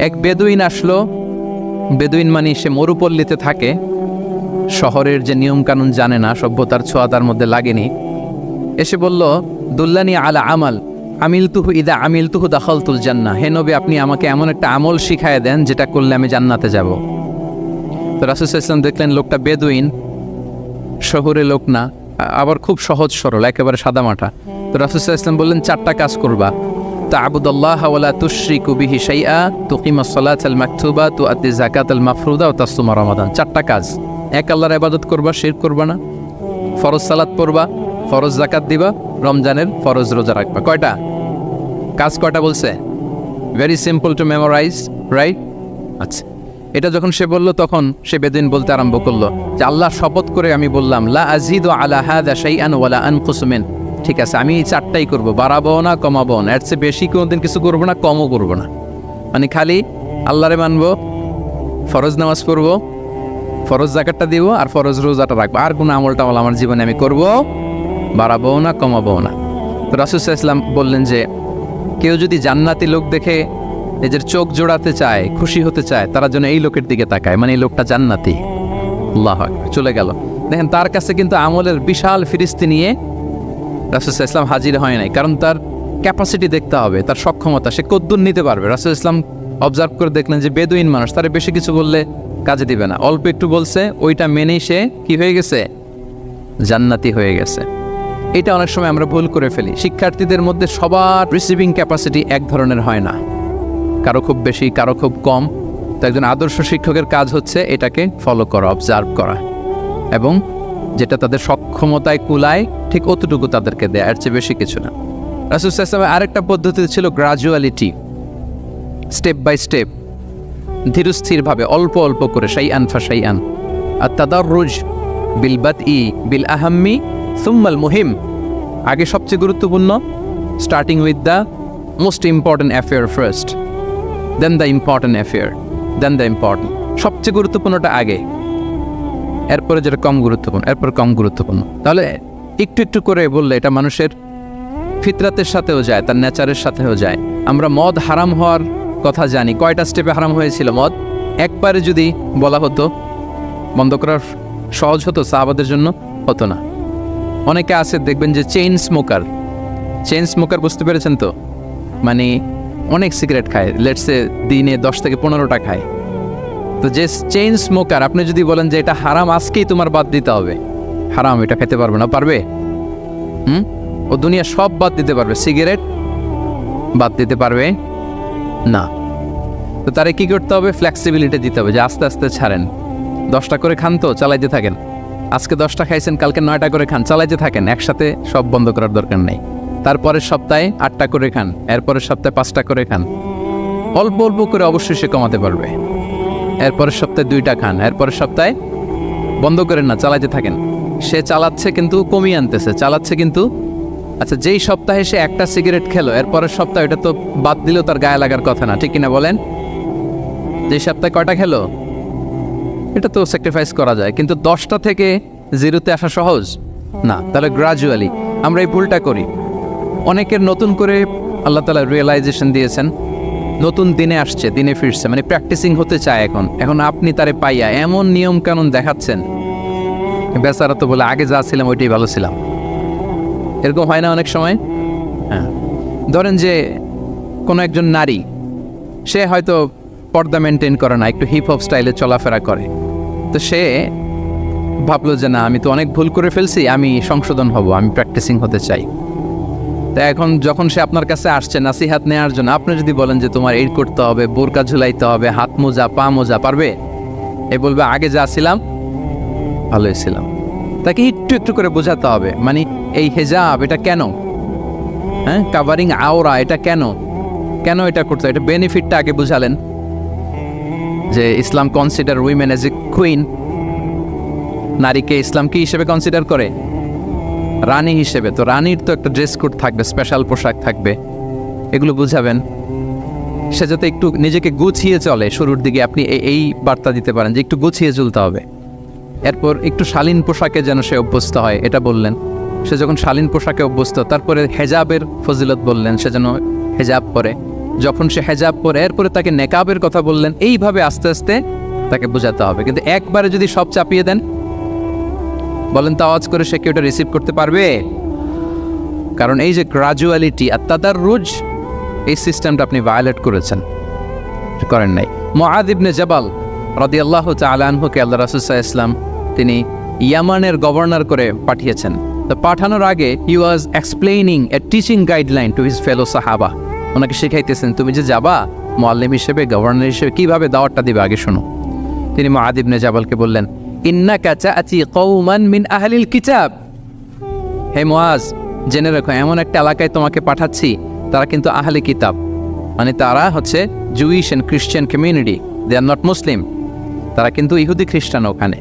এক বেদুইন আসলো। বেদুইন মানে সে মরুপল্লীতে থাকে, শহরের যে নিয়মকানুন জানে না, সভ্যতার ছোঁয়া তার মধ্যে লাগেনি। এসে বলল, দুল্লানি আলা আমাল আমিলতুহু ইদা আমিলতুহু দাখালতুল জান্নাহ। হে নবী, আপনি আমাকে এমন একটা আমল শিখায় দেন যেটা করলে আমি জান্নাতে যাব। তো রাসূল সাল্লাল্লাহু আলাইহি ওয়াসাল্লাম দেখলেন লোকটা বেদুইন, শহরে লোক না, আবার খুব সহজ সরল, একেবারে সাদামাটা। তো রাসূল সাল্লাল্লাহু আলাইহি ওয়াসাল্লাম বললেন, 4টা কাজ করবা। তা'বুদাল্লাহ ওয়া লা তুশরিকু বিহি শাইআ, তুকিমাস সালাতাল মাকতুবা, তুআতি যাকাতাল মাফরুদা ওয়া তাসুমা রমাদান। 4টা কাজ। এক, আল্লাহর ইবাদত করবা, শিরক করবা না। ফরজ সালাত পড়বা, ফরজ যাকাত দিবা, রমজানের ফরজ রোজা রাখবা। কয়টা কাজ? কয়টা বলছে? Very simple to memorize, right? আচ্ছা, এটা যখন সে বলল তখন সে বেদুইন বলতে আরম্ভ করলো যে আল্লাহ শপথ করে আমি বললাম, লা আযীদু আলা হাযা শাইআন ওয়া লা আনকুসু মিন। ঠিক আছে, আমি এই 4টাই করব, বাড়াবো না কমাবো না, এর চেয়ে বেশি কোনোদিন কিছু করবো না, কমও করবো না। মানে খালি আল্লাহরে মানবো, ফরজ নামাজ পড়বো, ফরজ যাকাতটা দিব, আর ফরজ রোজাটা রাখবো। আর কোনো আমল টামল আমার জীবনে আমি করব, বাড়াবো না কমাবো না। তো রাসূল সাল্লাল্লাহু আলাইহি ওয়াসাল্লাম বললেন যে কেউ যদি জান্নাতি লোক দেখে নিজের চোখ জোড়াতে চায়, খুশি হতে চায়, তারা যেন এই লোকের দিকে তাকায়, মানে এই লোকটা জান্নাতি। আল্লাহু আকবার। চলে গেল। দেখেন, তার কাছে কিন্তু আমলের বিশাল ফিরিস্তি নিয়ে রাসূল সাল্লাল্লাহু আলাইহি ওয়াসাল্লাম হাজির হয় নাই, কারণ তার ক্যাপাসিটি দেখতে হবে, তার সক্ষমতা, সে কদ্দুর নিতে পারবে। রাসূল সাল্লাল্লাহু আলাইহি ওয়াসাল্লাম অবজার্ভ করে দেখলেন যে বেদুইন মানুষ, তারে বেশি কিছু বললে কাজে দিবে না, অল্প একটু বলছে, ওইটা মেনেই সে কি হয়ে গেছে? জান্নাতি হয়ে গেছে। এটা অনেক সময় আমরা ভুল করে ফেলি। শিক্ষার্থীদের মধ্যে সবার রিসিভিং ক্যাপাসিটি এক ধরনের হয় না, কারো খুব বেশি, কারো খুব কম। তো একজন আদর্শ শিক্ষকের কাজ হচ্ছে এটাকে ফলো করা, অবজার্ভ করা, এবং যেটা তাদের সক্ষমতায় কুলায় ঠিক অতটুকু তাদেরকে দেয়, এর চেয়ে বেশি কিছু না। রাসূল সাল্লাল্লাহু আলাইহি ওয়াসাল্লামের আরেকটা পদ্ধতি ছিল গ্রাজুয়ালিটি, স্টেপ বাই স্টেপ, ধীরস্থিরভাবে, অল্প অল্প করে, শাইআন ফাশাইআন। আর তাদাররুজ বিল বাদই বিল আহাম্মি সুম্মাল মুহিম। আগে সবচেয়ে গুরুত্বপূর্ণ, starting with the most important affair first, then the important affair, then the important. সবচেয়ে গুরুত্বপূর্ণটা আগে, এরপরে যেটা কম গুরুত্বপূর্ণ, এরপর কম গুরুত্বপূর্ণ। তাহলে একটু একটু করে বললে এটা মানুষের ফিতরাতের সাথেও যায়, তার নেচারের সাথেও যায়। আমরা মদ হারাম হওয়ার কথা জানি। কয়টা স্টেপে হারাম হয়েছিল মদ? একবারে যদি বলা হতো বন্ধ করার সহজ হতো, সাহাবাদের জন্য হতো না। অনেকে আছে দেখবেন যে চেইন স্মোকার, বুঝতে পেরেছেন তো? মানে অনেক সিগারেট খায়, লেটসে দিনে 10 থেকে 15টা খায়। তো যে চেইন স্মোকার, আপনি যদি বলেন যে এটা হারাম, আজকেই তোমার বাদ দিতে হবে, হারাম, এটা খেতে পারবে না, পারবে? ও দুনিয়া সব বাদ দিতে পারবে, সিগারেট বাদ দিতে পারবে না। তো তারে কি করতে হবে? ফ্লেক্সিবিলিটি দিতে হবে, যে আস্তে আস্তে ছাড়েন। 10টা করে খান, তো চালাইতে থাকেন। আজকে 10টা খাইছেন, কালকে 9টা করে খান, চালাইতে থাকেন, একসাথে সব বন্ধ করার দরকার নেই। তারপরের সপ্তাহে 8টা করে খান, এরপরের সপ্তাহে 5টা করে খান। অল্প অল্প করে অবশ্যই সে কমাতে পারবে। এরপরের সপ্তাহে 2টা খান, এরপরের সপ্তাহে বন্ধ করেন না, চালাইতে থাকেন। সে চালাচ্ছে কিন্তু কমিয়ে আনতেছে, চালাচ্ছে কিন্তু। আচ্ছা, যেই সপ্তাহে সে 1টা সিগারেট খেলো, এরপরের সপ্তাহে এটা তো বাদ দিলেও তার গায়ে লাগার কথা না, ঠিক কিনা বলেন? যে সপ্তাহে কয়টা খেলো, এটা তো স্যাক্রিফাইস করা যায়, কিন্তু 10টা থেকে 0তে আসা সহজ না। তাহলে গ্রাজুয়ালি আমরা এই ভুলটা করি। অনেকের নতুন করে আল্লাহ তাআলা রিয়েলাইজেশন দিয়েছেন, নতুন দিনে আসছে, দিনে ফিরছে, মানে প্র্যাকটিসিং হতে চায়। এখন আপনি তারে পাইয়া এমন নিয়ম কানুন দেখাচ্ছেন, বেচারা তো বলে আগে যা ছিলাম ওইটাই ভালো ছিলাম। এরকম হয় না অনেক সময়? হ্যাঁ, ধরেন যে কোনো একজন নারী, সে হয়তো পর্দা মেনটেন করে না, একটু হিপ হপ স্টাইলে চলাফেরা করে। তো সে ভাবলো যে না, আমি তো অনেক ভুল করে ফেলছি, আমি সংশোধন হব, আমি প্র্যাকটিসিং হতে চাই। তা এখন যখন সে আপনার কাছে আসছে নাসিহাত নেওয়ার জন্য, আপনি যদি বলেন যে তোমার এই করতে হবে, বোরকা ঝুলাইতে হবে, হাত মোজা, পা মোজা, পারবে? এ বলবে আগে যা ছিলাম ভালোই ছিলাম। তাকে একটু একটু করে বোঝাতে হবে, মানে এই হেজাব এটা কেন, হ্যাঁ, কাভারিং আওরা এটা কেন এটা করতে, এটা বেনিফিটটা আগে বুঝালেন। যে Islam consider women as a queen, নারীকে ইসলাম কি হিসেবে কনসিডার করে? রানী হিসেবে। তো রানীর তো একটা ড্রেস কোড থাকবে, স্পেশাল পোশাক থাকবে, এগুলো বুঝাবেন। সে যাতে একটু নিজেকে গুছিয়ে চলে, শুরুর দিকে আপনি এই বার্তা দিতে পারেন যে একটু গুছিয়ে চলতে হবে। এরপর একটু শালীন পোশাকে যেন সে অভ্যস্ত হয়, এটা বললেন। সে যখন শালীন পোশাকে অভ্যস্ত, তারপরে হেজাবের ফজিলত বললেন, সে যেন হেজাব পরে। যখন সে হেজাব পরে এরপরে তাকে নেকাবের কথা বললেন, এইভাবে আস্তে আস্তে তাকে বোঝাতে হবে। কিন্তু একবারে যদি সব চাপিয়ে দেন, বলেন তো আওয়াজ করে সে কি ওটা রিসিভ করতে পারবে? কারণ এই যে গ্রাজুয়ালিটি আর তাদাররুজ, এই সিস্টেমটা আপনি ভায়োলেট করেছেন, করেন নাই। মুআয ইবনে জাবাল রাদিয়াল্লাহু তাআলা আনহুকে আল্লাহ রাসূল সাল্লাল্লাহু আলাইহি ওয়াসাল্লাম তিনি ইয়ামানের গভর্নর করে পাঠিয়েছেন। তো পাঠানোর আগে he was explaining a teaching guideline to his fellow সাহাবা। ওনাকে শেখাইতেছেন, তুমি যে যাবা মুআল্লিম হিসেবে, গভর্নর হিসেবে, কিভাবে দাওয়াতটা দিবে আগে শোনো। তিনি মুআয ইবনে জাবালকে বললেন, ইন্নাকা তা'তি কওমান মিন আহলিল কিতাব। হে মুআয, জেনে রাখো এমন একটা এলাকায় তোমাকে পাঠাচ্ছি, তারা কিন্তু আহলে কিতাব, মানে তারা হচ্ছে জুইশ অ্যান্ড খ্রিস্টান কমিউনিটি, দে আর নট মুসলিম, তারা কিন্তু ইহুদি খ্রিস্টান ওখানে।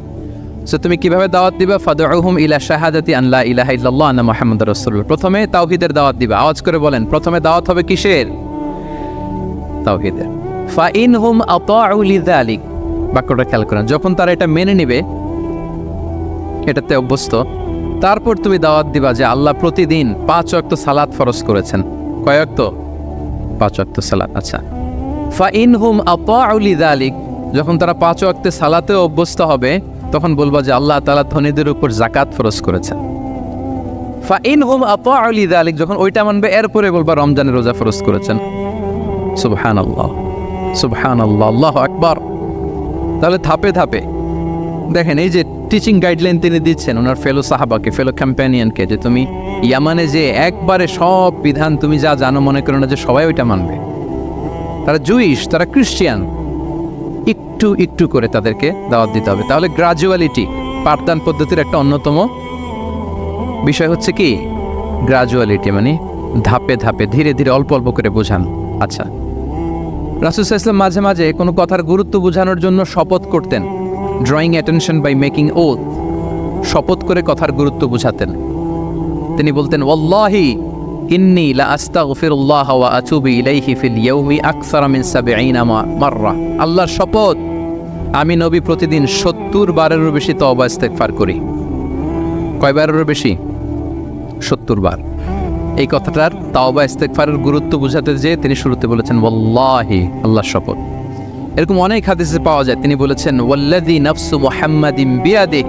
সো তুমি কিভাবে দাওয়াত দিবা? ফাদউহুম ইলা শাহাদাতি আন লা ইলাহা ইল্লাল্লাহ আন্না মুহাম্মাদুর রাসূলুল্লাহ। প্রথমে তাওহীদের দাওয়াত দিবা। আওয়াজ করে বলেন, প্রথমে দাওয়াত হবে কিসের? তাওহীদের। ফাইনহুম আতাউ লিযালিক, বাক্যটা খেয়াল করেন, যখন তারা এটা মেনে নেবে, এটাতে অভ্যস্ত, তারপর তুমি দাওয়াত দিবা যে আল্লাহ প্রতিদিন 5 ওয়াক্ত সালাত ফরজ করেছেন। কয় ওয়াক্ত? 5 ওয়াক্ত সালাত। আচ্ছা, ফাইনহুম আতাউ লিযালিক, যখন তারা 5 ওয়াক্তে সালাতেও অভ্যস্ত হবে, তখন বলবা যে আল্লাহ তাআলা ধনীদের উপর যাকাত ফরজ করেছেন। ফাইনহুম আতাউ লিযালিক, যখন ওইটা মানবে, এরপরে বলবা রমজানের রোজা ফরজ করেছেন। সুবহানাল্লাহ, সুবহানাল্লাহ, আল্লাহু আকবার। তাহলে ধাপে ধাপে দেখেন, এই যে টিচিং গাইডলাইন তিনি দিচ্ছেন ওনার ফেলো সাহাবাকে, ফেলো কম্প্যানিয়নকে, যে তুমি ইয়ামানে যে একবারে সব বিধান তুমি যা জানো, মনে করো না যে সবাই ওইটা মানবে। তারা জুইশ, তারা খ্রিস্টিয়ান, একটু একটু করে তাদেরকে দাওয়াত দিতে হবে। তাহলে গ্রাজুয়ালিটি পাঠদান পদ্ধতির একটা অন্যতম বিষয় হচ্ছে কি? গ্রাজুয়ালিটি, মানে ধাপে ধাপে, ধীরে ধীরে, অল্প অল্প করে বোঝান। আচ্ছা, রাসূল সাল্লাল্লাহু আলাইহি ওয়াসাল্লাম মাঝে মাঝে কোনো কথার গুরুত্ব বোঝানোর জন্য শপথ করতেন, drawing attention by making oath, শপথ করে কথার গুরুত্ব বোঝাতেন। তিনি বলতেন, ওয়াল্লাহি ইন্নী লা আস্তাগফিরুল্লাহ ওয়া আতুবু ইলাইহি ফিল ইয়াউমি আকসারা মিন ৭০ মাররা। আল্লাহর শপথ, আমি নবী প্রতিদিন ৭০ বারেরও বেশি তওবা ইস্তেগফার করি। কয় বারেরও বেশি? ৭০ বার। এই কথাটার তাওবা ইস্তেগফারের গুরুত্ব বোঝাতে যেয়ে তিনি শুরুতে বলেছেন ওয়াল্লাহি, আল্লাহর শপথ। এরকম অনেক হাদিসে পাওয়া যায়, তিনি বলেছেন ওয়াল্লাযী নাফসু মুহাম্মাদিন বিয়াদিহি,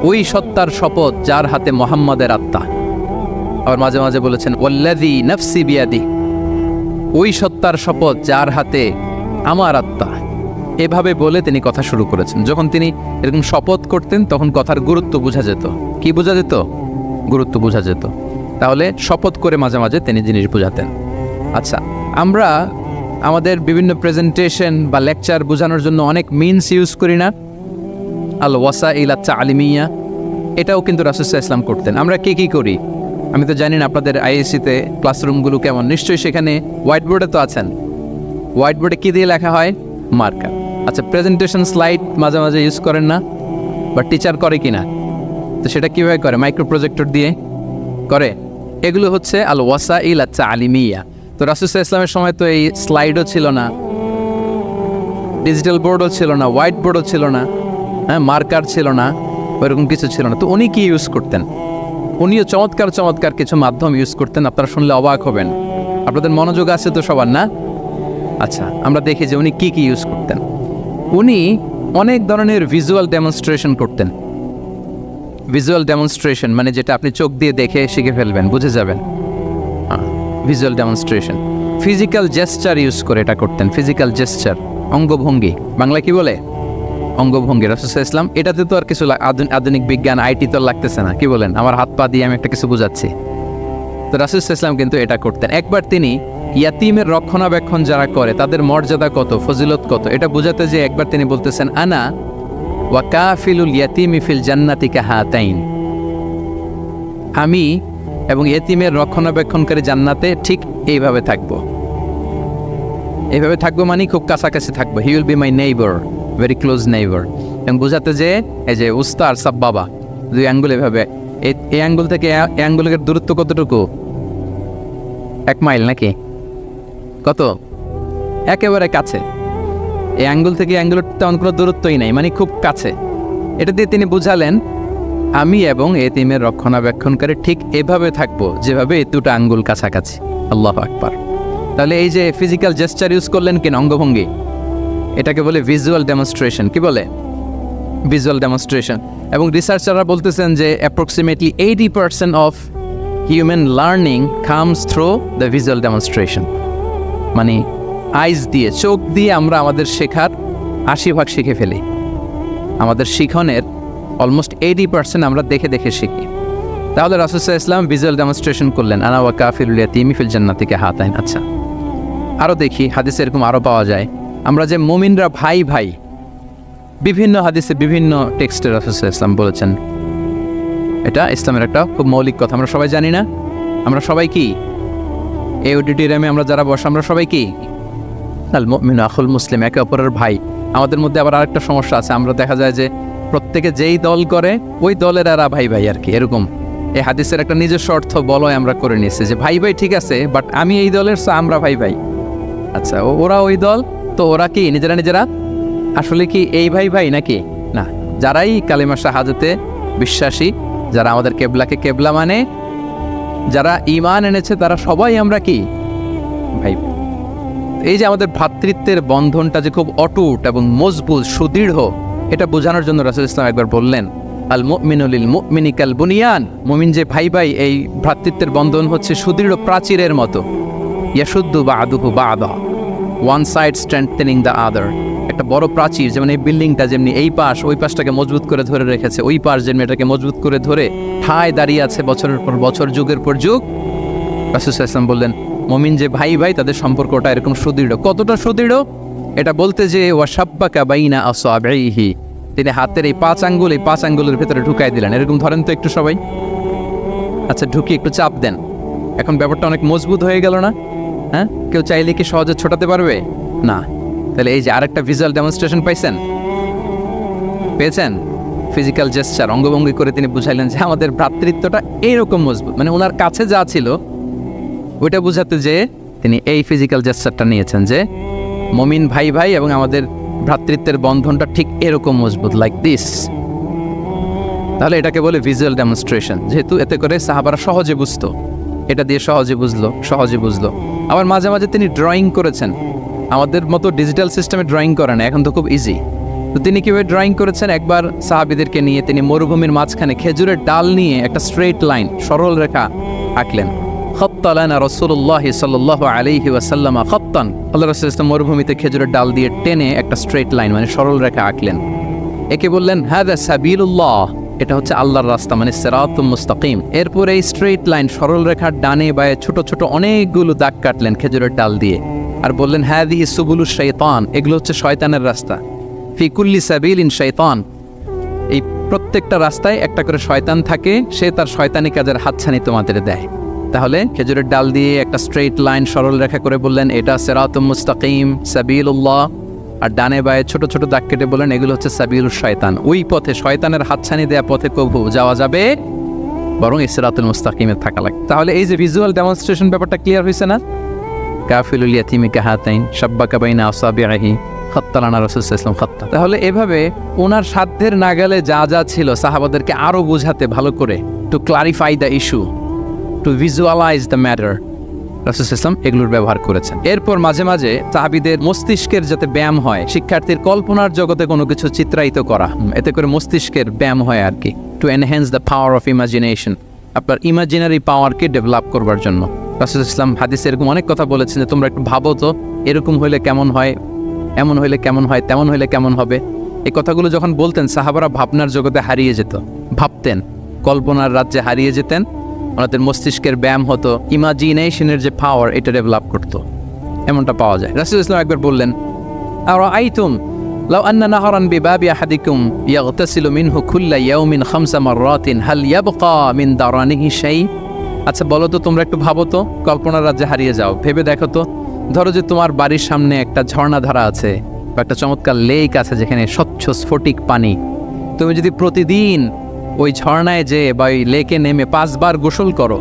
ওই সত্তার শপথ যার হাতে মুহাম্মাদের আত্মা। আবার মাঝে মাঝে বলেছেন ওয়াল্লাযী নাফসি বিয়াদিহি, ওই সত্তার শপথ যার হাতে আমার আত্মা। এভাবে বলে তিনি কথা শুরু করেছেন। যখন তিনি এরকম শপথ করতেন, তখন কথার গুরুত্ব বোঝা যেত। কি বোঝা যেত? গুরুত্ব বোঝা যেত। তাহলে শপথ করে মাঝে মাঝে তিনি জিনিস বোঝাতেন। আচ্ছা, আমরা আমাদের বিভিন্ন প্রেজেন্টেশন বা লেকচার বোঝানোর জন্য অনেক মিনস ইউজ করি না? আল ওয়াসাইল আত-তা'লিমিয়া, এটাও কিন্তু রাসূল সাল্লাল্লাহু আলাইহি ওয়াসাল্লাম করতেন। আমরা কি করি? আমি তো জানি না আপনাদের আইএসসিতে ক্লাসরুমগুলো কেমন, নিশ্চয়ই সেখানে হোয়াইট বোর্ডে তো আছেন। হোয়াইট বোর্ডে কী দিয়ে লেখা হয়? মার্কার। আচ্ছা, প্রেজেন্টেশন স্লাইড মাঝে মাঝে ইউজ করেন না? বা টিচার করে কি না? তো সেটা কীভাবে করে? মাইক্রো প্রজেক্টর দিয়ে করে। এগুলো হচ্ছে আল ওয়াসাইল আত-তা'লিমিয়া। তো রাসূল সাল্লাল্লাহু আলাইহি ওয়াসাল্লামের সময় তো এই স্লাইডও ছিল না, ডিজিটাল বোর্ডও ছিল না, হোয়াইট বোর্ডও ছিল না, হ্যাঁ, মার্কার ছিল না, ওইরকম কিছু ছিল না। তো উনি কি ইউজ করতেন? উনিও চমৎকার চমৎকার কিছু মাধ্যম ইউজ করতেন, আপনারা শুনলে অবাক হবেন। আপনাদের মনোযোগ আছে তো সবার, না? আচ্ছা, আমরা দেখি যে উনি কি ইউজ করতেন। উনি অনেক ধরনের ভিজুয়াল ডেমনস্ট্রেশন করতেন। ভিজুয়াল ডেমনস্ট্রেশন মানে যেটা আপনি চোখ দিয়ে দেখে শিখে ফেলবেন, বুঝে যাবেন। Visual demonstration. Physical gesture use করে এটা করতেন। ফিজিক্যাল জেস্চার, অঙ্গভঙ্গি, বাংলা কি বলে? অঙ্গভঙ্গি। রাসূল সাল্লাল্লাহু আলাইহি ওয়াসাল্লাম, এটাতে তো আর কিছু আধুনিক বিজ্ঞান, আইটি তো লাগতেছে না। কি বলেন? আমার হাত পা দিয়ে আমি একটা কিছু বুঝাচ্ছি। তো রাসূল সাল্লাল্লাহু আলাইহি ওয়াসাল্লাম কিন্তু এটা করতেন। একবার তিনি ইয়াতিমের রক্ষণাবেক্ষণ যারা করে তাদের মর্যাদা কত, ফজিলত কত, এটা বোঝাতে যে একবার তিনি বলতেছেন, আনা ওয়া কাফিলুল ইয়াতিমি ফিল জান্নাতি কাহাতাইন, আমি এবং ইয়েতিমের রক্ষণাবেক্ষণকারী জান্নাতে ঠিক এইভাবে থাকবো। এইভাবে থাকবো মানে খুব কাছাকাছি থাকবো। He will be my neighbour, very close neighbour. এবং বোঝাতে যে এই যে উস্তা আর সাব্বাবা, দুই আঙ্গুল এভাবে, এই আঙ্গুল থেকে এই আঙ্গুলের দূরত্ব কতটুকু? 1 মাইল নাকি কত? একেবারে কাছে। এই আঙ্গুল থেকে আঙ্গুলের তেমন কোনো দূরত্বই নাই, মানে খুব কাছে। এটা দিয়ে তিনি বুঝালেন, আমি এবং এতিমের রক্ষণাবেক্ষণকারী ঠিক এভাবে থাকবো যেভাবে এই দুটো আঙ্গুল কাছাকাছি। আল্লাহু আকবার। তাহলে এই যে ফিজিক্যাল জেস্টার ইউজ করলেন কেন, অঙ্গভঙ্গি, এটাকে বলে ভিজুয়াল ডেমনস্ট্রেশন। কি বলে? Visual demonstration. এবং রিসার্চাররা বলতেছেন যে approximately 80% of human learning comes through the visual demonstration. মানে আইজ দিয়ে, চোখ দিয়ে আমরা আমাদের শেখার 80% শিখে ফেলি। আমাদের শিখনের অলমোস্ট 80% আমরা দেখে দেখে শিখি। তাহলে রাসূল সাল্লাল্লাহু আলাইহি ওয়াসাল্লাম ভিজুয়াল ডেমনস্ট্রেশন করলেন, আনা ওয়া কাফিলুল ইয়াতীমি ফিল জান্নাতি কাহাতাইন। আচ্ছা, আরও দেখি হাদিসে এরকম আরও পাওয়া যায়। আমরা যে মুমিনরা ভাই ভাই, বিভিন্ন হাদিসে বিভিন্ন টেক্সটে রাসূল সাল্লাল্লাহু আলাইহি ওয়াসাল্লাম বলেছেন। এটা ইসলামের একটা খুব মৌলিক কথা, আমরা সবাই জানি না? আমরা সবাই কি এই অডিটোরিয়ামে আমরা যারা বসে আমরা সবাই কি আল মুমিনু আখুল মুসলিম, একে অপরের ভাই। আমাদের মধ্যে আবার আরেকটা সমস্যা আছে, আমরা দেখা যায় যে প্রত্যেকে যেই দল করে ওই দলের এরা ভাই ভাই আর কি, এরকম। এই হাদিসের একটা নিজস্ব অর্থ বলয় আমরা করে নিয়েছি যে ভাই ভাই ঠিক আছে, বাট আমি এই দলের, আমরা ভাই ভাই। আচ্ছা, ওরা ওই দল, তো ওরা কি নিজেরা নিজেরা আসলে কি এই ভাই ভাই নাকি? না, যারাই কালিমা শাহাদাতে বিশ্বাসী, যারা আমাদের কেবলাকে কেবলা মানে, যারা ঈমান এনেছে, তারা সবাই আমরা কি ভাই। এই যে আমাদের ভ্রাতৃত্বের বন্ধনটা যে খুব অটুট এবং মজবুত সুদৃঢ়, এটা বোঝানোর জন্য রাসূল ইসলাম একবার বললেন, আল মুমিনু লিল মুমিনি কাল বুনিয়ান। মুমিন যে ভাই ভাই, এই ভ্রাতৃত্বের বন্ধন হচ্ছে সুদৃঢ় প্রাচীরের মতো। ইয়াশুদ্দু বা'দুহু বা'দা, one side strengthening the other. একটা বড় প্রাচীর, যেমন এই বিল্ডিংটা যেমনি এই পাশ ওই পাশটাকে মজবুত করে ধরে রেখেছে, ওই পাশ যেমনি এটাকে মজবুত করে ধরে ঠায় দাঁড়িয়ে আছে বছরের পর বছর, যুগের পর যুগ। রাসূল সাল্লাল্লাহু আলাইহি ওয়াসাল্লাম বললেন, মুমিন যে ভাই ভাই, তাদের সম্পর্কটা এরকম সুদৃঢ়। কতটা সুদৃঢ়? এটা বলতে যে ওয়াশাব্বাকা বাইনা আসাবিহি, তিনি হাতের এই 5 আঙ্গুল, এই 5 আঙ্গুলের ভেতরে ঢুকাই দিলেন। এরকম ধরেন তো একটু সবাই। আচ্ছা, ঢুকিয়ে একটু চাপ দেন, এখন ব্যাপারটা অনেক মজবুত হয়ে গেল না? হ্যাঁ, কেউ চাইলে কি সহজে ছোটাতে পারবে? না। তাহলে এই যে আরেকটা ভিজুয়াল ডেমনস্ট্রেশন পেয়েছেন? ফিজিক্যাল জেস্চার, অঙ্গভঙ্গি করে তিনি বুঝাইলেন যে আমাদের ভ্রাতৃত্বটা এইরকম মজবুত। মানে ওনার কাছে যা ছিল ওইটা বুঝাতে যে তিনি এই ফিজিক্যাল জেস্চারটা নিয়েছেন যে মুমিন ভাই ভাই এবং আমাদের ভ্রাতৃত্বের বন্ধনটা ঠিক এরকম মজবুত, লাইক দিস। তাহলে এটাকে বলে ভিজুয়াল ডেমনস্ট্রেশন, যেহেতু এতে করে সাহাবারা সহজে বুঝতো, এটা দিয়ে সহজে বুঝলো। আবার মাঝে মাঝে তিনি ড্রয়িং করেছেন, আমাদের মতো ডিজিটাল সিস্টেমে ড্রয়িং করে না, এখন তো খুব ইজি। তো তিনি কীভাবে ড্রয়িং করেছেন, একবার সাহাবীদেরকে নিয়ে তিনি মরুভূমির মাঝখানে খেজুরের ডাল নিয়ে একটা স্ট্রেট লাইন, সরল রেখা আঁকলেন। খাত্তা লানা রাসূলুল্লাহ সাল্লাল্লাহু আলাইহি ওয়াসাল্লাম খাত্তান, আল্লাহ রাসূল সাল্লাল্লাহু মরুভূমিতে খেজুরের ডাল দিয়ে টেনে একটা স্ট্রেট লাইন, মানে সরল রেখা আঁকলেন। একে বললেন হাযা সাবিলুল্লাহ, এটা হচ্ছে আল্লাহর রাস্তা, মানে সিরাতুল মুস্তাকিম। এরপর এই স্ট্রেট লাইন, সরল রেখার ডানে বায়ে ছোট ছোট অনেকগুলো দাগ কাটলেন খেজুরের ডাল দিয়ে, আর বললেন হাযিহি সুবুলুশ শাইতান, এগুলো হচ্ছে শয়তানের রাস্তা। ফি কুল্লি সাবিলিন শাইতান, এই প্রত্যেকটা রাস্তায় একটা করে শয়তান থাকে, সে তার শয়তানি কাজের হাতছানি তোমাদের দেয়। তাহলে খেজুরের ডাল দিয়ে একটা স্ট্রেট লাইন, সরল রেখা করে বললেন এটা সিরাতুল মুস্তাকিম, সাবিলুল্লাহ, আর ডানে বায়ে ছোট ছোট দাগ কেটে বললেন এগুলো হচ্ছে সাবিলুশ শয়তান। ওই পথে, শয়তানের হাতছানি দেয়া পথে কবু যাওয়া যাবে, বরং সিরাতুল মুস্তাকিমে থাকা লাগে। তাহলে এই যে ভিজুয়াল ডেমনস্ট্রেশন ব্যাপারটা ক্লিয়ার হয়েছে না? কাফিলুল ইয়াতীমি কাহাতাইন শাব্বাকা বাইনা আসাবিহি খাত্তা লানা রাসূল সাল্লাল্লাহু আলাইহি ওয়াসাল্লাম খাত্তা। তাহলে এভাবে ওনার সাধ্যের নাগালে যা যা ছিল সাহাবাদেরকে আরো বোঝাতে, ভালো করে to clarify the issue, to visualize the matter, রাসূল সাল্লাল্লাহু আলাইহি ওয়াসাল্লাম এগুলোর ব্যবহার করেছেন। এরপর মাঝে মাঝে সাহাবীদের মস্তিষ্কের যাতে ব্যায়াম হয়, শিক্ষার্থীর কল্পনার জগতে কোনো কিছু চিত্রায়িত করা, এতে করে মস্তিষ্কের ব্যায়াম হয় আর কি, to enhance the power of imagination, আপনার ইমাজিনারি পাওয়ারকে ডেভেলপ করবার জন্য। রাসূল সাল্লাল্লাহু আলাইহি ওয়াসাল্লাম হাদিসে এরকম অনেক কথা বলেছেন যে তোমরা একটু ভাবো তো, এরকম হইলে কেমন হয়, এমন হইলে কেমন হয়, তেমন হইলে কেমন হবে। এই কথাগুলো যখন বলতেন সাহাবারা ভাবনার জগতে হারিয়ে যেত, ভাবতেন, কল্পনার রাজ্যে হারিয়ে যেতেন, ওনাদের মস্তিষ্কের ব্যায়াম হতো, ইমাজিনেশনের যে পাওয়ার এটা ডেভেলপ করতো, এমনটা পাওয়া যায়। রাসূল ইসলাম একবার বললেন, আরাআইতুম লাউ আন্না নাহরান বিবাবি আহাদিকুম ইয়াগতাসিলু মিনহু কুল্লা ইয়াউমিন 5 মাররাতিন হাল ইয়াবকা মিন দারানিহি শাই। আচ্ছা বলো তো, তোমরা একটু ভাবো তো, কল্পনার রাজ্যে হারিয়ে যাও, ভেবে দেখো তো, ধরো যে তোমার বাড়ির সামনে একটা ঝর্ণাধারা আছে বা একটা চমৎকার লেক আছে যেখানে স্বচ্ছ স্ফটিক পানি, তুমি যদি প্রতিদিন ওই ঝর্ণায় যে বা ওই লেকে নেমে 5 বার গোসল করো,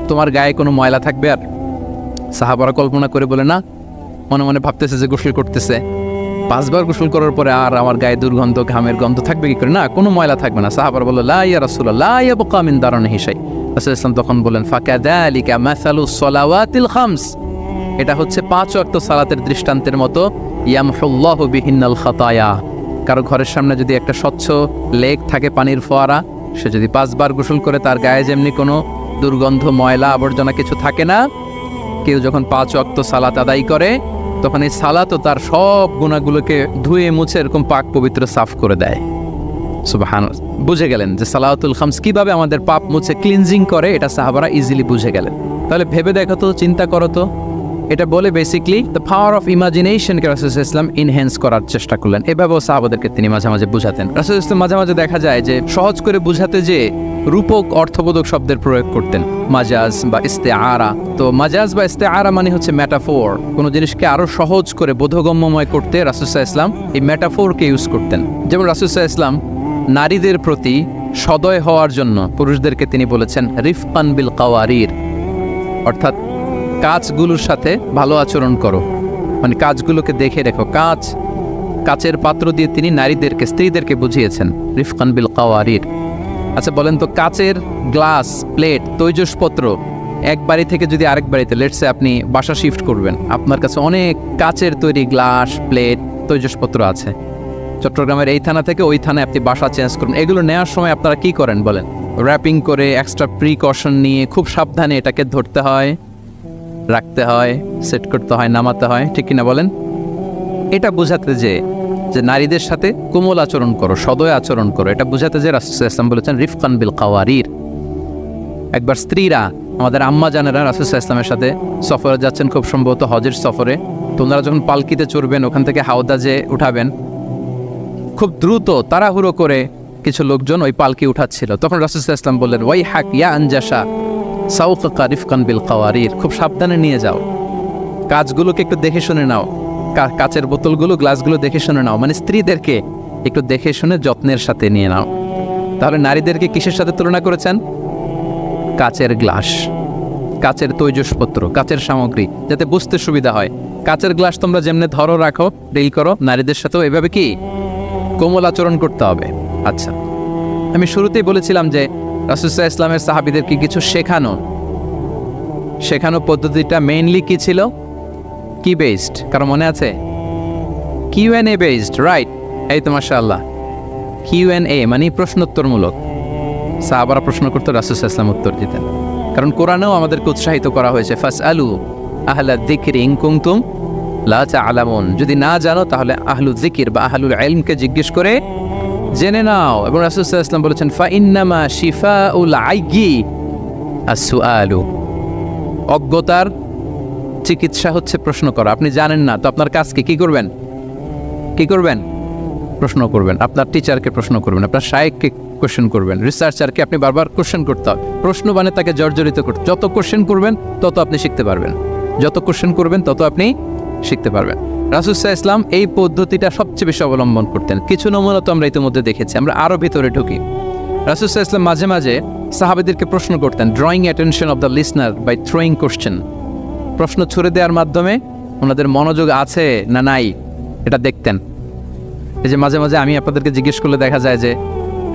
তোমার গায়ে কোনো ময়লা থাকবে? আর সাহাবারা কল্পনা করে বলে না, মনে মনে ভাবতেছে যে গোসল করতেছে, 5 বার গোসল করার পরে আর আমার গায়ে দুর্গন্ধ, ঘামের গন্ধ থাকবে কি করে? না, কোনো ময়লা থাকবে না। সাহাবারা বলল লা ইয়া রাসূলুল্লাহ লা ইয়াবকা মিন দারানিহি শাই। রাসূল সাল্লাল্লাহু তখন বলেন ফাকাযালিকা মাসালুস সালাওয়াতিল খামস, এটা হচ্ছে 5 ওয়াক্ত সালাতের দৃষ্টান্তের মতো। ইয়ামহুল্লাহু বিহিন্নাল খাতায়া। কারো ঘরের সামনে যদি একটা স্বচ্ছ লেক থাকে, পানির ফোয়ারা, সে যদি 5 বার গোসল করে তার গায়ে যেমনি কোনো দুর্গন্ধ, ময়লা, আবর্জনা কিছু থাকে না, কেউ যখন 5 ওয়াক্ত সালাত আদায় করে তখন এই সালাতও তার সব গুনাহগুলোকে ধুয়ে মুছে এরকম পাক পবিত্র সাফ করে দেয়। সুবহানাল্লাহ। বুঝে গেলেন যে সালাওয়াতুল খামস কিভাবে আমাদের পাপ মুছে ক্লিনজিং করে, এটা সাহাবারা ইজিলি বুঝে গেলেন। তাহলে ভেবে দেখো তো, চিন্তা করো তো, এটা বলে বেসিকলি দ্য পাওয়ার অফ ইমাজিনেশনকে রাসূলুল্লাহ ইসলাম ইনহ্যান্স করার চেষ্টা করলেন। এভাবেও সাহাবাদেরকে তিনি মাঝে মাঝে বুঝাতেন। রাসূলুল্লাহ ইসলাম মাঝে মাঝে দেখা যায় যে সহজ করে বুঝাতে যে রূপক অর্থবোধক শব্দের প্রয়োগ করতেন, মাজাজ বা ইস্তেআরা। তো মাজাজ বা ইস্তেআরা মানে হচ্ছে মেটাফোর। কোনো জিনিসকে আরো সহজ করে বোধগম্যময় করতে রাসূলুল্লাহ ইসলাম এই মেটাফোরকে ইউজ করতেন। যেমন রাসূলুল্লাহ ইসলাম নারীদের প্রতি সদয় হওয়ার জন্য পুরুষদেরকে তিনি বলেছেন রিফকান বিল কাওয়ারির, অর্থাৎ কাঁচগুলোর সাথে ভালো আচরণ করো, মানে কাঁচগুলোকে দেখে রেখো। কাচের পাত্র দিয়ে তিনি নারীদেরকে, স্ত্রীদেরকে বুঝিয়েছেন রিফকান বিল কাওয়ারির। আচ্ছা বলেন তো, কাচের গ্লাস, প্লেট, তৈজসপত্র এক বাড়ি থেকে যদি আরেক বাড়িতে, লেটসে আপনি বাসা শিফট করবেন, আপনার কাছে অনেক কাচের তৈরি গ্লাস, প্লেট, তৈজসপত্র আছে। চট্টগ্রামের এই থানা থেকে ওই থানায় আপনি বাসা চেঞ্জ করুন, এগুলো নেওয়ার সময় আপনারা কি করেন বলেন? র্যাপিং করে, এক্সট্রা প্রিকশন নিয়ে খুব সাবধানে এটাকে ধরতে হয়, রাখতে হয়, সেট করতে হয়, নামাতে হয়, ঠিক কিনা বলেন? এটা বোঝাতে যে নারীদের সাথে কোমল আচরণ করো, সদয় আচরণ করো, এটা বোঝাতে যে রাসূলুল্লাহ ইসলাম বলেছেন রিফকান বিল কাওয়ারির। একবার স্ত্রীরা, আমাদের আম্মা জানেরা রাসূলুল্লাহ ইসলামের সাথে সফরে যাচ্ছেন, খুব সম্ভবত হজের সফরে। তো ওনারা যখন পালকিতে চড়বেন, ওখান থেকে হাওদাজে উঠাবেন, খুব দ্রুত তাড়াহুড়ো করে কিছু লোকজন ওই পালকি উঠাচ্ছিল। তখন রাসূলুল্লাহ ইসলাম বললেন, ওয়াই হাক ইয়া আনজাসা সাউকা রিফকান বিল কাওয়ারির, খুব সাবধানে নিয়ে যাও, কাজগুলোকে একটু দেখে শুনে নাও, কাচের বোতলগুলো, গ্লাসগুলো দেখে শুনে নাও, মানে স্ত্রীদেরকে একটু দেখে শুনে যত্নের সাথে নিয়ে নাও। তাহলে নারীদেরকে কিসের সাথে তুলনা করেছেন? কাচের গ্লাস, কাচের তৈজসপত্র, কাচের সামগ্রী, যাতে বুঝতে সুবিধা হয়। কাচের গ্লাস তোমরা যেমনি ধরো, রাখো, ডিল করো, নারীদের সাথেও এভাবে কি কোমল আচরণ করতে হবে। আচ্ছা, আমি শুরুতেই বলেছিলাম যে রাসূলুল্লাহ ইসলামের সাহাবীদেরকে কিছু শেখানো পদ্ধতিটা মেইনলি কি ছিল? কি বেসড? কারো মনে আছে? Q and A based, right? এই তো মাশাআল্লাহ, কিউএনএ মানে প্রশ্নোত্তরমূলক। সাহাবারা প্রশ্ন করতে রাসূলুল্লাহ ইসলাম উত্তর দিতেন। কারণ কোরআনেও আমাদেরকে উৎসাহিত করা হয়েছে, ফাসআলু আহলা যিকরি ইন কুনতুম লা তা'লামুন, যদি না জানো তাহলে আহলু যিকির বা আহলুল ইলমকে জিজ্ঞেস করে জেনে নাও। এবং রাসূলুল্লাহ সাল্লাল্লাহু আলাইহি ওয়াসাল্লাম বলেছেন ফাইন্নামা শিফাউল আইয়ি আস-সুআলু, অজ্ঞতার চিকিৎসা হচ্ছে প্রশ্ন করা। আপনি জানেন না তো আপনার কাজকে কি করবেন? প্রশ্ন করবেন। আপনার টিচারকে প্রশ্ন করবেন, আপনার শায়েখকে কোশ্চেন করবেন, রিসার্চারকে আপনি বারবার কোশ্চেন করতে হবে। প্রশ্ন মানে তাকে জর্জরিত করতে, যত কোশ্চেন করবেন তত আপনি শিখতে পারবেন, যত কোশ্চেন করবেন তত আপনি শিখতে পারবেন। রাসূল সাল্লাল্লাহু আলাইহি ওয়াসাল্লাম এই পদ্ধতিটা সবচেয়ে বেশি অবলম্বন করতেন। কিছু নমুনা তো আমরা ইতিমধ্যে দেখেছি। আমরা আরও ভিতরে ঢুকি। রাসূল সাল্লাল্লাহু আলাইহি ওয়াসাল্লাম মাঝে মাঝে সাহাবাদেরকে প্রশ্ন করতেন, drawing attention of the listener by throwing question. প্রশ্ন ছুড়ে দেওয়ার মাধ্যমে ওনাদের মনোযোগ আছে না নাই এটা দেখতেন। এই যে মাঝে মাঝে আমি আপনাদেরকে জিজ্ঞেস করলে দেখা যায় যে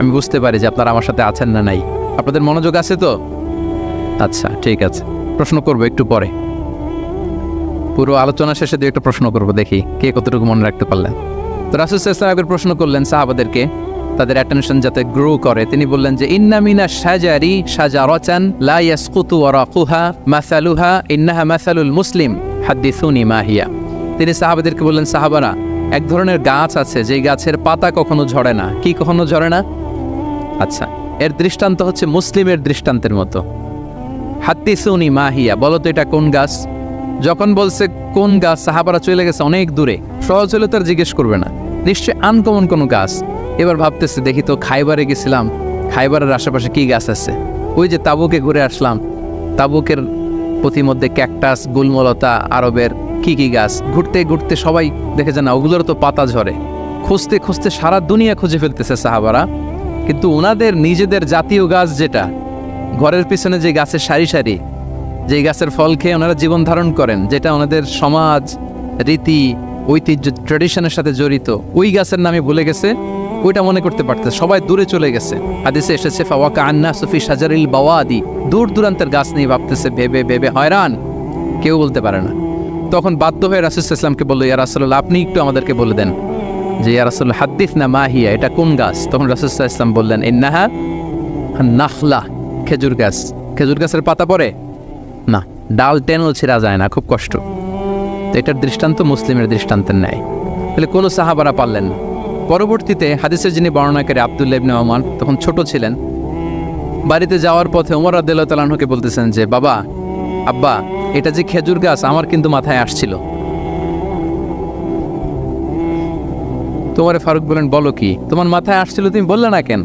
আমি বুঝতে পারি যে আপনারা আমার সাথে আছেন না নাই। আপনাদের মনোযোগ আছে তো? আচ্ছা, ঠিক আছে, প্রশ্ন করবো একটু পরে। পুরো আলোচনা শেষে দিয়ে একটা প্রশ্ন করবো, দেখি কে কতটুকু মনে রাখতে পারলেন। তো রাসূল সাল্লাল্লাহু আলাইহি ওয়াসাল্লাম প্রশ্ন করলেন সাহাবাদেরকে, তাদের অ্যাটেনশন যাতে গ্রো করে। তিনি বললেন যে ইন্না মিনা শাজারি শাজারাতান লা ইয়াসকুতু ওয়ারাকুহা মাসালুহা ইন্নাহা মাসালুল মুসলিম হাদিসুনি মা হিয়া। তিনি সাহাবাদেরকে বললেন, সাহাবারা, এক ধরনের গাছ আছে যেই গাছের পাতা কখনো ঝরে না। কি কখনো ঝরে না? আচ্ছা, এর দৃষ্টান্ত হচ্ছে মুসলিমের দৃষ্টান্তের মতো। হাদিসুনি মা হিয়া, বলো তো এটা কোন গাছ? যখন বলছে কোন গাছ, সাহাবারা চলে গেছে অনেক দূরে। সহজ হলে তার জিজ্ঞেস করবে না, নিশ্চয়ই আনকমন কোনো গাছ। এবার ভাবতেছে, দেখি তো খাইবারে গেছিলাম, খাইবারের আশেপাশে কি গাছ আছে। ওই যে তাবুকে ঘুরে আসলাম, তাবুকের পথিমধ্যে ক্যাকটাস, গুলমলতা, আরবের কি কি গাছ। ঘুরতে ঘুরতে সবাই দেখে যে না, ওগুলোর তো পাতা ঝরে। খুঁজতে খুঁজতে সারা দুনিয়া খুঁজে ফেলতেছে সাহাবারা, কিন্তু ওনাদের নিজেদের জাতীয় গাছ যেটা, ঘরের পিছনে যে গাছের সারি সারি, যে গাছের ফল খেয়ে ওনারা জীবন ধারণ করেন, যেটা ওনাদের সমাজ, রীতি, ঐতিহ্য, ট্র্যাডিশনের সাথে জড়িত, ওই গাছের নামে ভুলে গেছে, ওইটা মনে করতে পারতেছে। সবাই দূরে চলে গেছে। হাদিসে এসেছে ফাওয়াকা আন্নাসু ফি শাজারিল বাওয়াদি, দূর দূরান্তের গাছ নিয়ে ভাবতেছে, ভেবে ভেবে হয়রান, কেউ বলতে পারে না। তখন বাধ্য হয়ে রাসূল সাল্লাল্লাহু আলাইহি ওয়াসাল্লামকে বলল, ইয়া রাসূলুল্লাহ, আপনি একটু আমাদেরকে বলে দেন যে ইয়া রাসূলুল্লাহ হাদ্দিসনা মা হিয়া, এটা কোন গাছ? তখন রাসূল সাল্লাল্লাহু আলাইহি ওয়াসাল্লাম বললেন, ইন্নাহা নাখলা, খেজুর গাছ। খেজুর গাছের পাতা পড়ে না, ডাল টেনেও ছেঁড়া যায় না, খুব কষ্ট। তো এটার দৃষ্টান্ত মুসলিমের দৃষ্টান্তের ন্যায়। তাহলে কোনো সাহাবারা পারলেন না। পরবর্তীতে হাদিসের যিনি বর্ণনাকারী আব্দুল্লাহ ইবনে ওমর তখন ছোট ছিলেন, বাড়িতে যাওয়ার পথে ওমর রাদিয়াল্লাহু তাআলা আনহুকে বলতেছেন যে বাবা, আব্বা, এটা যে খেজুর গাছ আমার কিন্তু মাথায় আসছিল। তোমার ফারুক বলেন, বলো কি, তোমার মাথায় আসছিল, তুমি বললে না কেন?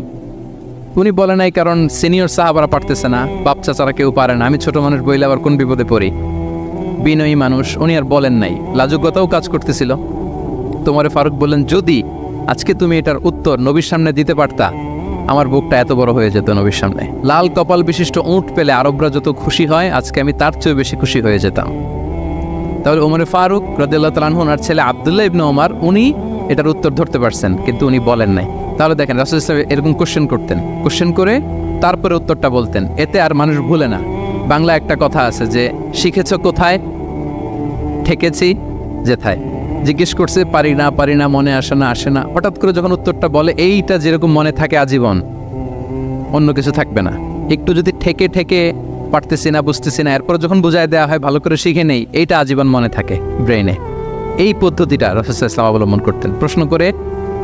উনি বলে নাই কারণ সিনিয়র সাহাবারা পারতেছে না, বাপ চাচারা কেউ পারে না, আমি ছোট মানুষ বইলে আবার কোন বিপদে পড়ি, বিনয়ী মানুষ, উনি আর বলেন নাই, লাজুকতাও কাজ করতেছিল। তোমার ফারুক বললেন, যদি আজকে তুমি এটার উত্তর নবীর সামনে দিতে পারতা, আমার বুকটা এত বড় হয়ে যেত নবীর সামনে। লাল কপাল বিশিষ্ট উট পেলে আরবরা যত খুশি হয়, আজকে আমি তার চেয়েও বেশি খুশি হয়ে যেতাম। তাহলে ওমর ফারুক রাদিয়াল্লাহু তাআলা আনহু, ওনার ছেলে আব্দুল্লাহ ইবনে ওমর, উনি এটার উত্তর ধরতে পারছেন, কিন্তু উনি বলেন নাই। তাহলে দেখেন রাসূল সাল্লাল্লাহু আলাইহি ওয়াসাল্লাম এরকম কোশ্চেন করতেন, কোশ্চেন করে তারপরে উত্তরটা বলতেন, এতে আর মানুষ ভুলে না। বাংলা একটা কথা আছে যে শিখেছ কোথায়, ঠেকেছি যেথায়। জিজ্ঞেস করছে, পারি না, মনে আসে না, হঠাৎ করে যখন উত্তরটা বলে, এইটা যেরকম মনে থাকে আজীবন, অন্য কিছু থাকবে না। একটু যদি ঠেকে পারতেছি না, বুঝতেছি না, এরপর যখন বুঝায় দেওয়া হয়, ভালো করে শিখে নেই, এইটা আজীবন মনে থাকে ব্রেইনে। এই পদ্ধতিটা রাসূল সাল্লাল্লাহু আলাইহি ওয়াসাল্লাম অবলম্বন করতেন। প্রশ্ন করে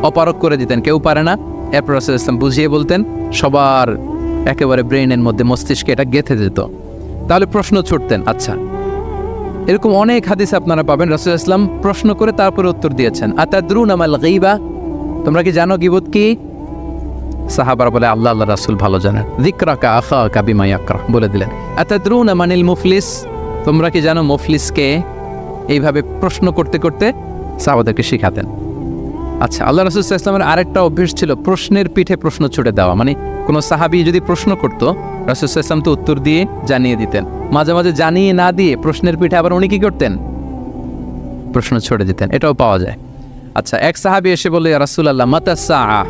অপারগ করে দিতেন, কেউ পারে না, এরপর রাসূল সাল্লাল্লাহু আলাইহি ওয়াসাল্লাম বুঝিয়ে বলতেন, সবার একেবারে ব্রেইনের মধ্যে, মস্তিষ্কে এটা গেঁথে যেত। তাহলে প্রশ্ন ছুটতেন। আচ্ছা, এরকম অনেক হাদিস আপনারা পাবেন রাসূল সাল্লাল্লাহু আলাইহি ওয়াসাল্লাম প্রশ্ন করে তারপরে উত্তর দিয়েছেন। আতাদরুনা মাল গীবা, তোমরা কি জানো গীবত কি? সাহাবারা বলে, আল্লাহ রাসূল ভালো জানেন। যিকরাকা আখাকা বিমা ইয়াকরা, বলে দিলেন। আতাদরুনা মানিল মুফলিস, তোমরা কি জানো মুফলিসকে? এইভাবে প্রশ্ন করতে করতে সাহাবাদেরকে শিখাতেন। আচ্ছা, আল্লাহ রাসূল সাল্লাল্লাহু আলাইহি ওয়াসাল্লামের আরেকটা অভ্যাস ছিল প্রশ্নের পিঠে প্রশ্ন ছুড়ে দেওয়া। মানে কোনো সাহাবী যদি প্রশ্ন করতো, রাসূল সাল্লাল্লাহু আলাইহি ওয়াসাল্লাম তো উত্তর দিয়ে জানিয়ে দিতেন। মাঝে মাঝে জানিয়ে না দিয়ে প্রশ্নের পিঠে আবার উনি কি করতেন? প্রশ্ন ছুড়ে দিতেন। এটাও পাওয়া যায়। আচ্ছা, এক সাহাবী এসে বলল, ইয়া রাসূলুল্লাহ মাতা সাআ,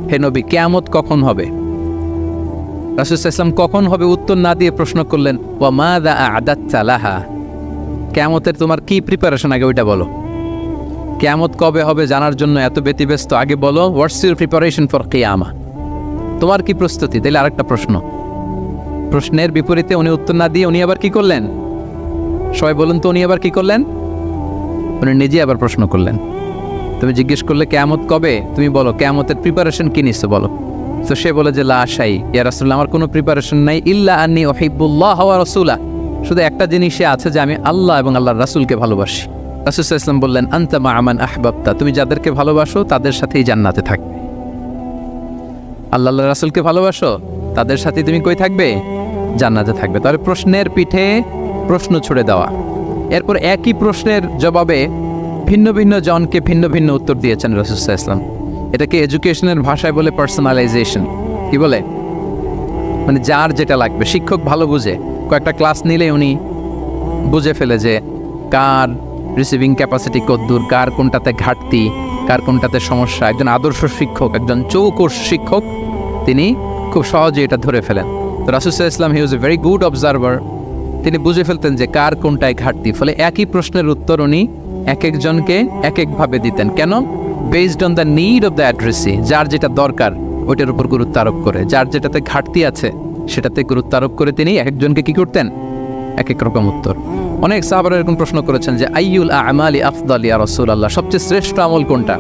হে নবী, কিয়ামত কখন হবে? রাসূল সাল্লাল্লাহু আলাইহি ওয়াসাল্লাম কখন হবে উত্তর না দিয়ে প্রশ্ন করলেন, ওয়া মাযা আ'দাততা লাহা, কিয়ামতের তোমার কি প্রিপারেশন, আগে ওইটা বলো। কিয়ামত কবে হবে জানার জন্য এত ব্যতিব্যস্ত, আগে বলো হোয়াটস ইউর প্রিপারেশন ফর কিয়ামা, তোমার কি প্রস্তুতি? তাইলে আরেকটা প্রশ্ন। প্রশ্নের বিপরীতে উনি উত্তর না দিয়ে উনি আবার কি করলেন? সবাই বলুন তো, উনি আবার কি করলেন? উনি নিজে আবার প্রশ্ন করলেন। তুমি জিজ্ঞেস করলে কিয়ামত কবে, তুমি বলো কিয়ামতের প্রিপারেশন কি নিছো বলো। তো সে বলে যে লা শাই, ইয়া রাসূলুল্লাহ, আমার কোনো প্রিপারেশন নাই, ইল্লা আন্নী উহিব্বুল্লাহ ওয়া রাসূলা, শুধু একটা জিনিসই আছে যে আমি আল্লাহ এবং আল্লাহর রাসূলকে ভালোবাসি। রাসূল সাল্লাল্লাহু আলাইহি ওয়াসাল্লাম বললেন, আনতা মা মান আহবাবতা, তুমি যাদেরকে ভালোবাসো তাদের সাথেই জান্নাতে থাকবে। আল্লাহর রাসূলকে ভালোবাসো, তাদের সাথে তুমি কই থাকবে? জান্নাতে থাকবে। তাহলে প্রশ্নের পিঠে প্রশ্ন ছুড়ে দেওয়া। এরপর একই প্রশ্নের জবাবে ভিন্ন ভিন্ন জনকে ভিন্ন ভিন্ন উত্তর দিয়েছেন রাসূল সাল্লাল্লাহু আলাইহি ওয়াসাল্লাম। এটাকে এডুকেশনের ভাষায় বলে পার্সোনালাইজেশন। কি বলে? মানে যার যেটা লাগবে। শিক্ষক ভালো বুঝে, কয়েকটা ক্লাস নিলে উনি বুঝে ফেলে যে কার রিসিভিং ক্যাপাসিটি কতদূর, কার কোনটাতে ঘাটতি, কার কোনটাতে সমস্যা। একজন আদর্শ শিক্ষক, একজন চৌকস শিক্ষক, তিনি খুব সহজে এটা ধরে ফেলেন। তো রাসূল সাল্লাল্লাহু আলাইহি ওয়াসাল্লাম হি was a very good observer. তিনি বুঝে ফেলতেন যে কার কোনটায় ঘাটতি। ফলে একই প্রশ্নের উত্তর উনি এক একজনকে এক একভাবে দিতেন। কেন? Based on the need of the addressee, যার যেটা দরকার ওইটার উপর গুরুত্ব আরোপ করে, যার যেটাতে ঘাটতি আছে সেটাতে গুরুত্ব আরোপ করে তিনি এক একজনকে কি করতেন? এক এক রকম উত্তর। অনেক সাহাবারা এরকম প্রশ্ন করেছেন যে আইয়ুল আমালি আফদাল ইয়া রাসূলুল্লাহ, সবচেয়ে শ্রেষ্ঠ আমল কোনটা?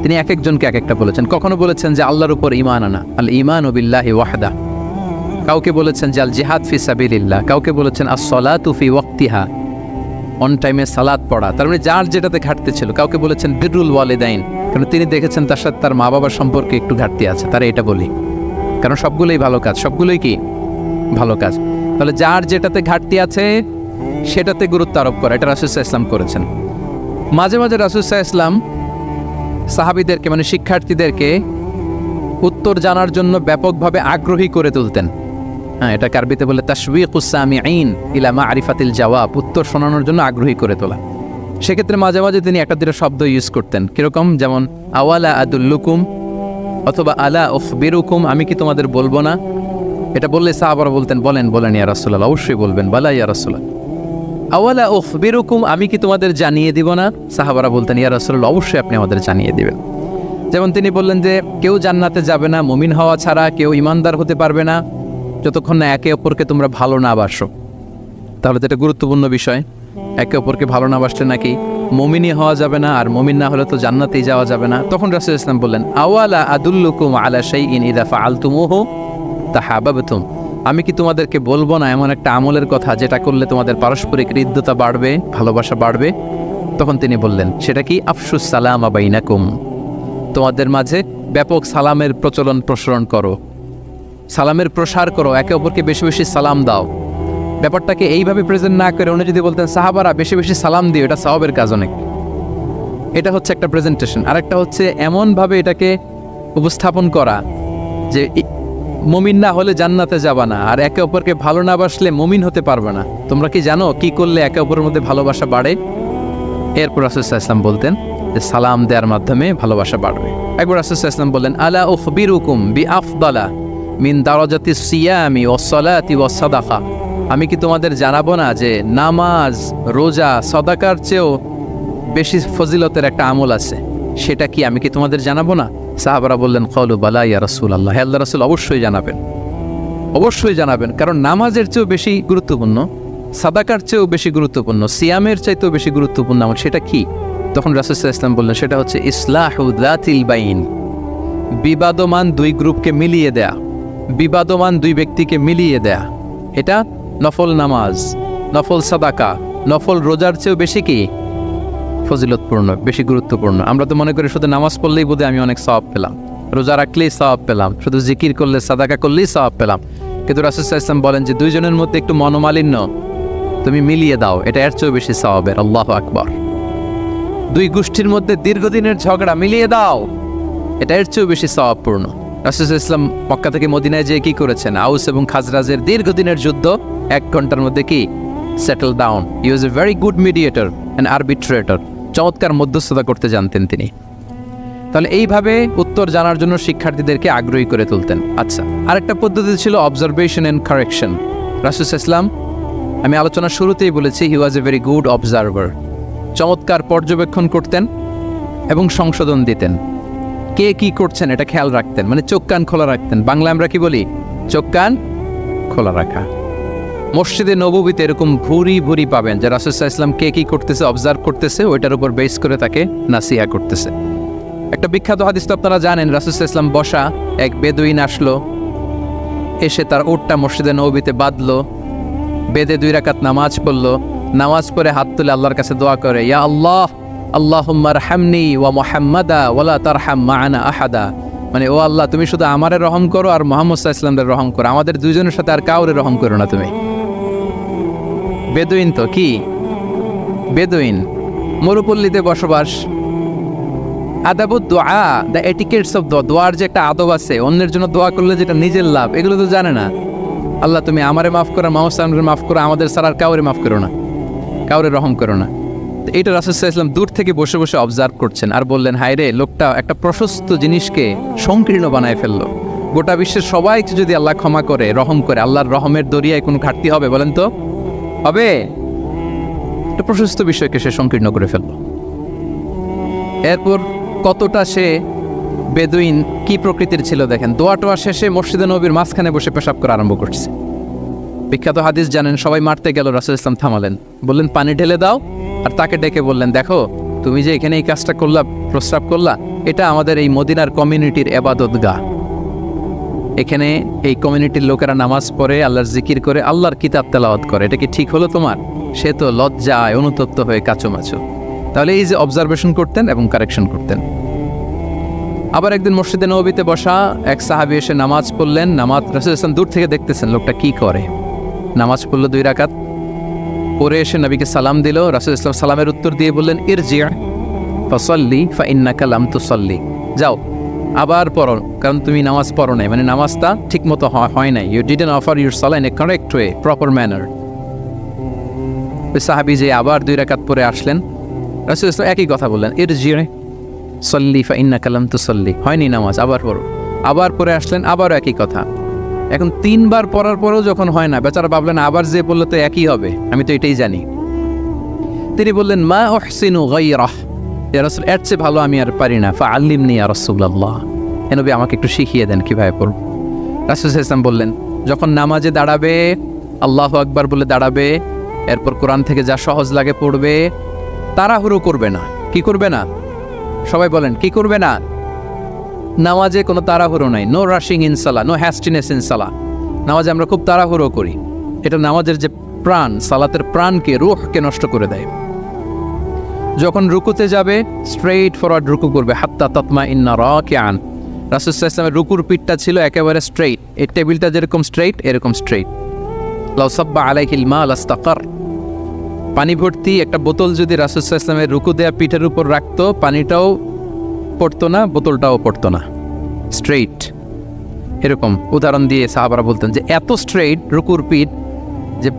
তিনি এক একজনকে এক একটা বলেছেন। কখনো বলেছেন যে আল্লাহর উপর ঈমান আনা, আল ঈমানু বিল্লাহি ওয়াহদা। কাউকে বলেছেন যে আল জিহাদ ফি সাবিলিল্লাহ, কাউকে বলেছেন আস-সালাতু ফি ওয়াক্তিহা, অন টাইমে সালাত পড়া। তার মানে যার যেটাতে ঘাটতি ছিল। কাউকে বলেছেন বিররুল ওয়ালিদাইন, কারণ তিনি দেখেছেন তার সাথে তার মা বাবার সম্পর্কে একটু ঘাটতি আছে, তারা এটা বলি, কারণ সবগুলোই ভালো কাজ, সবগুলোই কি ভালো কাজ। তাহলে যার যেটাতে ঘাটতি আছে সেটাতে গুরুত্ব আরোপ করা, এটা রাসূল সাল্লাল্লাহু আলাইহি ওয়াসাল্লাম করেছেন। মাঝে মাঝে রাসূল সাল্লাল্লাহু আলাইহি ওয়াসাল্লাম সাহাবীদেরকে, মানে শিক্ষার্থীদেরকে উত্তর জানার জন্য ব্যাপকভাবে আগ্রহী করে তুলতেন। হ্যাঁ, এটা আরবিতে বলে তাশওয়িকুস সামিঈন ইলা মারিফাতিল জাওয়াব, উত্তর শোনানোর জন্য আগ্রহী করে তোলা। সেক্ষেত্রে মাঝে মাঝে তিনি একটা দুটো শব্দ ইউজ করতেন। কিরকম? যেমন আওয়ালা আদুল্লুকুম, অথবা আলা উখবিরুকুম, আমি কি তোমাদের বলবো না, এটা বললে সাহাবারা বলতেন, বলেন বলেন ইয়া রাসূলুল্লাহ, অবশ্যই বলবেন, বালা ইয়া রাসূলুল্লাহ। আওয়ালা উখবিরুকুম, আমি কি তোমাদের জানিয়ে দিব না? সাহাবারা বলতেন, ইয়া রাসূলুল্লাহ, অবশ্যই আপনি আমাদের জানিয়ে দিবেন। যেমন তিনি বললেন যে কেউ জান্নাতে যাবে না মুমিন হওয়া ছাড়া, কেউ ইমানদার হতে পারবে না যতক্ষণ না একে অপরকে তোমরা ভালো না বাসো। তাহলে তো এটা গুরুত্বপূর্ণ বিষয়, একে অপরকে ভালো না বাসলে নাকি মুমিনই হওয়া যাবে না, আর মুমিন না হলে তো জান্নাতেই যাওয়া যাবে না। তখন রাসূল ইসলাম বললেন, আওয়ালা আদুল্লুকুম আলা শাইইন ইযা ফাআলতুমুহু তাহাবাবতুম, আমি কি তোমাদেরকে বলবো না এমন একটা আমলের কথা যেটা করলে তোমাদের পারস্পরিক হৃদ্যতা বাড়বে, ভালোবাসা বাড়বে? তখন তিনি বললেন, সেটা কি? আফশুস সালামা বাইনাকুম, তোমাদের মাঝে ব্যাপক সালামের প্রসারণ করো, সালামের প্রসার করো, একে অপরকে বেশি বেশি সালাম দাও। ব্যাপারটাকে এইভাবে প্রেজেন্ট না করে উনি যদি বলতেন, সাহাবারা বেশি বেশি সালাম দিও, এটা সওয়াবের কাজ অনেক। এটা হচ্ছে একটা প্রেজেন্টেশন। আরেকটা হচ্ছে এমনভাবে এটাকে উপস্থাপন করা যে মুমিন না হলে জান্নাতে যাবা না, আর একে অপরকে ভালো না বাসলে মুমিন হতে পারবে না। তোমরা কি জানো কি করলে একে অপরের মধ্যে ভালোবাসা বাড়ে? এরপর রাসূল সাল্লাল্লাহু আলাইহি ওয়াসাল্লাম বলতেন যে সালাম দেওয়ার মাধ্যমে ভালোবাসা বাড়বে। একবার রাসূল সাল্লাল্লাহু আলাইহি ওয়াসাল্লাম বললেন, আলা উখবিরুকুম বিআফদালা মিন দারাজাতিস সিয়ামি ওয়াস সালাতি ওয়াস সাদাকা, আমি কি তোমাদের জানাবো না যে নামাজ, রোজা, সাদাকার চেয়েও বেশি ফজিলতের একটা আমল আছে, সেটা কি আমি কি তোমাদের জানাবো না? সাহাবারা বললেন, ক্বালু বালা ইয়া রাসূলুল্লাহ, হে আল্লাহর রাসূল, অবশ্যই জানাবেন, অবশ্যই জানাবেন। কারণ নামাজের চেয়েও বেশি গুরুত্বপূর্ণ, সাদাকার চেয়েও বেশি গুরুত্বপূর্ণ, সিয়ামের চাইতেও বেশি গুরুত্বপূর্ণ আমল, সেটা কি? তখন রাসূল সাল্লাল্লাহু আলাইহি ওয়াসাল্লাম বললেন, সেটা হচ্ছে ইসলাহু যাতিল বাইন, বিবাদমান দুই গ্রুপকে মিলিয়ে দেয়া, বিবাদমান দুই ব্যক্তিকে মিলিয়ে দেয়া। এটা নফল নামাজ, নফল সাদাকা, নফল রোজার চেয়েও বেশি কি ফজিলতপূর্ণ, বেশি গুরুত্বপূর্ণ। আমরা তো মনে করি শুধু নামাজ পড়লেই বোধহয় আমি অনেক সওয়াব পেলাম, রোজা রাখলেই সওয়াব পেলাম, শুধু জিকির করলে, সাদাকা করলেই সওয়াব পেলাম। কিন্তু রাসূল সাল্লাল্লাহু আলাইহি ওয়াসাল্লাম বলেন যে দুইজনের মধ্যে একটু মনোমালিন্য তুমি মিলিয়ে দাও, এটা এর চেয়েও বেশি সওয়াবের। আল্লাহু আকবার। দুই গোষ্ঠীর মধ্যে দীর্ঘদিনের ঝগড়া মিলিয়ে দাও, এটা এর চেয়েও বেশি সওয়াবপূর্ণ। রাসূল সাল্লাল্লাহু আলাইহি ওয়াসাল্লাম মক্কা থেকে মদিনায় যেয়ে কি করেছেন? আউস এবং খাজরাজের দীর্ঘদিনের যুদ্ধ 1 ঘন্টার মধ্যে কি settle down. He was a very good mediator and arbitrator, চমৎকার মধ্যস্থতা করতে জানতেন তিনি। তাহলে এইভাবে উত্তর জানার জন্য শিক্ষার্থীদেরকে আগ্রহী করে তুলতেন। আচ্ছা, আরেকটা পদ্ধতি ছিল অবজারভেশন অ্যান্ড কারেকশন। রাসূল সাল্লাল্লাহু আলাইহি ওয়াসাল্লাম, আমি আলোচনার শুরুতেই বলেছি, হি was a very good observer, চমৎকার পর্যবেক্ষণ করতেন এবং সংশোধন দিতেন। কে কি করছেন এটা খেয়াল রাখতেন, মানে চোখ কান খোলা রাখতেন। বাংলা আমরা কি বলি? চোখ কান খোলা রাখা। মসজিদে নববীতে এরকম ভুরি ভুরি পাবেন যে রাসূল সাল্লাল্লাহু আলাইহি ওয়াসাল্লাম কে কি করতেছে অবজার্ভ করতেছে, ওইটার উপর বেস করে তাকে নাসিহা করতেছে। একটা বিখ্যাত হাদিস তো আপনারা জানেন, রাসূল সাল্লাল্লাহু আলাইহি ওয়াসাল্লাম বসা, এক বেদুইন আসলো, এসে তার ওটটা মসজিদে নববীতে বাঁধলো, বেদে 2 রাকাত নামাজ পড়লো, নামাজ পড়ে হাত তুলে আল্লাহর কাছে দোয়া করে, ইয়া আল্লাহ আল্লাহুম্মা আরহামনি ওয়া মুহাম্মাদা ওয়ালা তারহাম মা'ানা আহাদা, মানে ও আল্লাহ তুমি শুধু আমারে রহম করো আর মুহাম্মদ সাল্লাল্লাহু আলাইহি ওয়াসাল্লামের রহম করো, আমাদের দুইজনের সাথে আর কাউরে রহম করো না তুমি। বেদুইন তো কি, বেদুইন, মরুপল্লীতে বসবাস। আদাবুদ দোয়া, দ্য এটিকেটস অফ দোয়ার যে একটা আদব আছে, অন্যের জন্য দোয়া করলে যেটা নিজের লাভ, এগুলো তো জানে না। আল্লাহ তুমি আমারে মাফ করো, মুহাম্মদ সাল্লাল্লাহু আলাইহি ওয়াসাল্লামকে মাফ করো, আমাদের ছাড়া আর কাউরে মাফ করো না, কাউরে রহম করো না। এইটা রাসূল সাল্লাল্লাহু আলাইহি ওয়াসাল্লাম দূর থেকে বসে বসে অবজার্ভ করছেন আর বললেন, হায় রে, লোকটা একটা প্রশস্ত জিনিসকে সংকীর্ণ বানায় ফেললো। গোটা বিশ্বের সবাইকে যদি আল্লাহ ক্ষমা করে, রহম করে, আল্লাহর রহমের দরিয়ায় কোনো ঘাটতি হবে বলেন তো? হবে? একটা প্রশস্ত বিষয়কে সে সংকীর্ণ করে ফেললো। এরপর কতটা সে বেদুইন, কি প্রকৃতির ছিল দেখেন। দোয়া টোয়া শেষে মসজিদে নববীর মাঝখানে বসে পেশাব করা আরম্ভ করছে। বিখ্যাত হাদিস জানেন, সবাই মারতে গেল, রাসূল ইসলাম থামালেন, বললেন পানি ঢেলে দাও, আর তাকে ডেকে বললেন, দেখো তুমি যে এখানে এই কাজটা করলা, প্রস্রাব করলা, এটা আমাদের এই মদিনার কমিউনিটির ইবাদতগাহ। এখানে এই কমিউনিটির লোকেরা নামাজ পড়ে, আল্লাহর জিকির করে, আল্লাহর কিতাব তেলাওয়াত করে, এটা কি ঠিক হলো তোমার? সে তো লজ্জায় অনুতপ্ত হয়ে কাচুমাচু। তাহলে এই যে অবজারভেশন করতেন এবং কারেকশন করতেন। আবার একদিন মসজিদে নববীতে বসা এক সাহাবী এসে নামাজ পড়লেন। নামাজ রাসূল ইসলাম দূর থেকে দেখতেছেন লোকটা কি করে। নামাজ পড়লো 2 রাকাত, পরে এসে নবীকে সালাম দিল। রাসূল ইসলাম সালামের উত্তর দিয়ে বললেন, ইরজি' ফাসাল্লি ফাইন্নাকা লাম তুসাল্লি, যাও আবার পড়ো, কারণ তুমি নামাজ পড়ো নাই, মানে নামাজটা ঠিক মতো হয় নাই। ইউ ডিডন্ট অফার ইউর সালাহ in a correct way, proper manner. ওই সাহাবী যে আবার 2 রাকাত পরে আসলেন, রাসূল ইসলাম একই কথা বললেন, ইরজি' সল্লি ফাইন্নাকা লাম তুসাল্লি, হয়নি নামাজ, আবার পড়ো। আবার পরে আসলেন, আবারও একই কথা। এখন 3 বার পড়ার পরেও যখন হয় না, বেচারা ভাবলেন আবার যে বললে তো একই হবে, আমি তো এটাই জানি। তিনি বললেন মা উহসিনু গায়রাহ, ইয়া রাসূল এর চেয়ে ভালো আমি আর পারি না, ফাআল্লিমনি ইয়া রাসূলুল্লাহ, হে নবী আমাকে একটু শিখিয়ে দেন কিভাবে পড়ব। রাসূল সাল্লাল্লাহু আলাইহি ওয়াসাল্লাম বললেন, যখন নামাজে দাঁড়াবে আল্লাহু আকবার বলে দাঁড়াবে, এরপর কোরআন থেকে যা সহজ লাগে পড়বে, তাড়াহুড়ো করবে না। কি করবে না? সবাই বলেন কি করবে না? নামাজে কোনো তাড়াহুড়ো নাই, নো রাশিং ইন সালাহ, নো হ্যাস্টিনেস ইন সালাহ। নামাজে আমরা খুব তাড়াহুড়ো করি, এটা নামাজের যে প্রাণ, সালাতের প্রাণকে, রূহকে নষ্ট করে দেয়। যখন রুকুতে যাবে স্ট্রেইট ফরওয়ার্ড রুকু করবে, হাত্তা তাতমা ইন্না রাকিআন। রাসূল সাল্লাল্লাহু আলাইহি ওয়াসাল্লামের রুকুর পিঠটা ছিল একেবারে স্ট্রেইট, এই টেবিলটা যেরকম স্ট্রেইট এরকম স্ট্রেইট। লাউ সাব্বা আলাইহিল মা লাস্তাকার, পানি ভর্তি একটা বোতল যদি রাসূল সাল্লাল্লাহু আলাইহি ওয়াসাল্লামের রুকু দেয়া পিঠের উপর রাখতো, পানিটাও পড়তো না, বোতলটাও পড়তো না, স্ট্রেইট। এরকম উদাহরণ দিয়ে সাহাবারা বলতেন যে এত স্ট্রেইট রুকুর পিঠ যে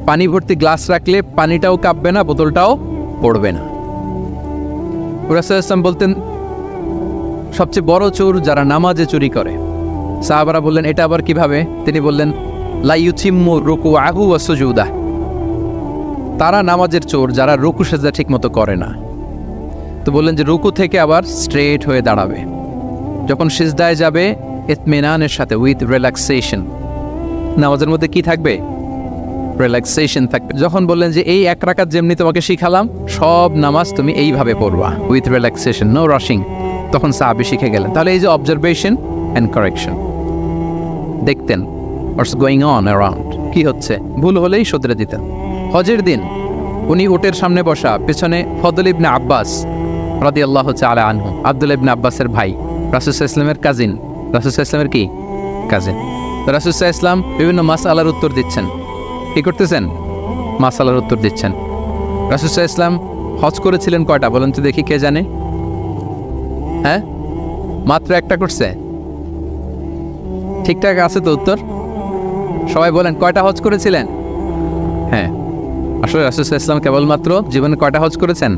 পানি ভর্তি গ্লাস রাখলে পানিটাও কাঁপবে না, বোতলটাও পড়বে না। রাসূল সাল্লাল্লাহু আলাইহি ওয়াসাল্লাম বলতেন সবচেয়ে বড় চোর যারা নামাজে চুরি করে। সাহাবারা বললেন এটা আবার কিভাবে? তিনি বললেন লা ইউতিম্মু রুকুআহু ওয়া সুজুদাহ, তারা নামাজের চোর যারা রুকু সেজদা ঠিকমতো করে না। তো বললেন যে রুকু থেকে আবার স্ট্রেট হয়ে দাঁড়াবে, যখন সিজদায় যাবে ইতমিনানের সাথে, উইথ রিল্যাক্সেশন। নামাজের মধ্যে কি থাকবে? রিল্যাক্সেশন থাকবে। যখন বললেন যে এই 1 রাকাত যেমনি তোমাকে শিখালাম, সব নামাজ তুমি এইভাবে পড়বা, উইথ রিল্যাক্সেশন, নো রাশিং, তখন সাহাবী শিখে গেলেন। তাহলে এই যে অবজারভেশন অ্যান্ড কারেকশন, দেখতেন হোয়াটস গোয়িং অন অ্যারাউন্ড, কি হচ্ছে, ভুল হলেই শুধরে দিতেন। হজের দিন উনি উটের সামনে বসা, পেছনে ফদল ইবনে আব্বাস রাদিয়াল্লাহু তাআলা আনহু, আব্দুল্লাহ ইবনে আব্বাসের ভাই, রাসূল সাল্লাল্লাহু আলাইহি ওয়াসাল্লামের কাজিন, রাসূল সাল্লাল্লাহু আলাইহি ওয়াসাল্লামের কি কাজিন। তো রাসূল সাল্লাল্লাহু আলাইহি ওয়াসাল্লাম বিভিন্ন মাসআলার উত্তর দিচ্ছেন। কি করতেছেন? মাসআলার উত্তর দিচ্ছেন। রাসূল সাল্লাল্লাহু আলাইহি ওয়াসাল্লাম হজ করেছিলেন কয়টা বলেন তো দেখি, কে জানে? হ্যাঁ, মাত্র একটা করছে। ঠিকঠাক আছে তো উত্তর? সবাই বলেন কয়টা হজ করেছিলেন? হ্যাঁ, আসলে রাসূল সাল্লাল্লাহু আলাইহি ওয়াসাল্লাম কেবলমাত্র জীবনে কয়টা হজ করেছেন?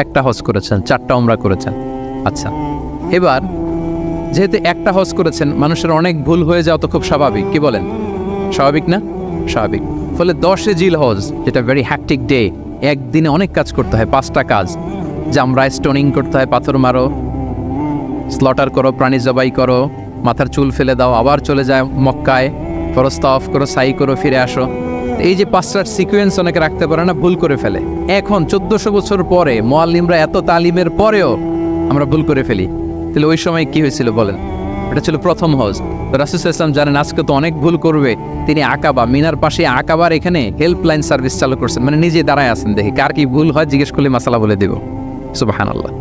একটা হজ করেছেন, 4টা উমরা করেছেন। আচ্ছা, এবার যেহেতু একটা হজ করেছেন, মানুষের অনেক ভুল হয়ে যাওয়া তো খুব স্বাভাবিক, কি বলেন? স্বাভাবিক না? স্বাভাবিক। ফলে 10 জিল হজ, যেটা ভেরি হ্যাকটিক ডে, একদিনে অনেক কাজ করতে হয়, 5টা কাজ। জামরায় স্টোনিং করতে হয়, পাথর মারো, স্লটার করো, প্রাণী জবাই করো, মাথার চুল ফেলে দাও, আবার চলে যায় মক্কায়, ফরজ তাওয়াফ করো, সাই করো, ফিরে আসো। এই যে 5টার সিকোয়েন্স অনেকে রাখতে পারে না, ভুল করে ফেলে। এখন 1400 বছর পরে, মুআল্লিমরা এত তালিমের পরেও আমরা ভুল করে ফেলি। তাহলে ওই সময় কি হয়েছিল বলেন? এটা ছিল প্রথম হজ। তো রাসূল সাল্লাল্লাহু আলাইহি ওয়াসাল্লাম জানেন আজকে তো অনেক ভুল করবে, তিনি আকাবা, মিনার পাশে আকাবার এখানে হেল্পলাইন সার্ভিস চালু করছেন, মানে নিজে দাঁড়ায় আছেন, দেখি কার কি ভুল হয় জিজ্ঞেস করলে মাসালা বলে দেব। সুবহানাল্লাহ।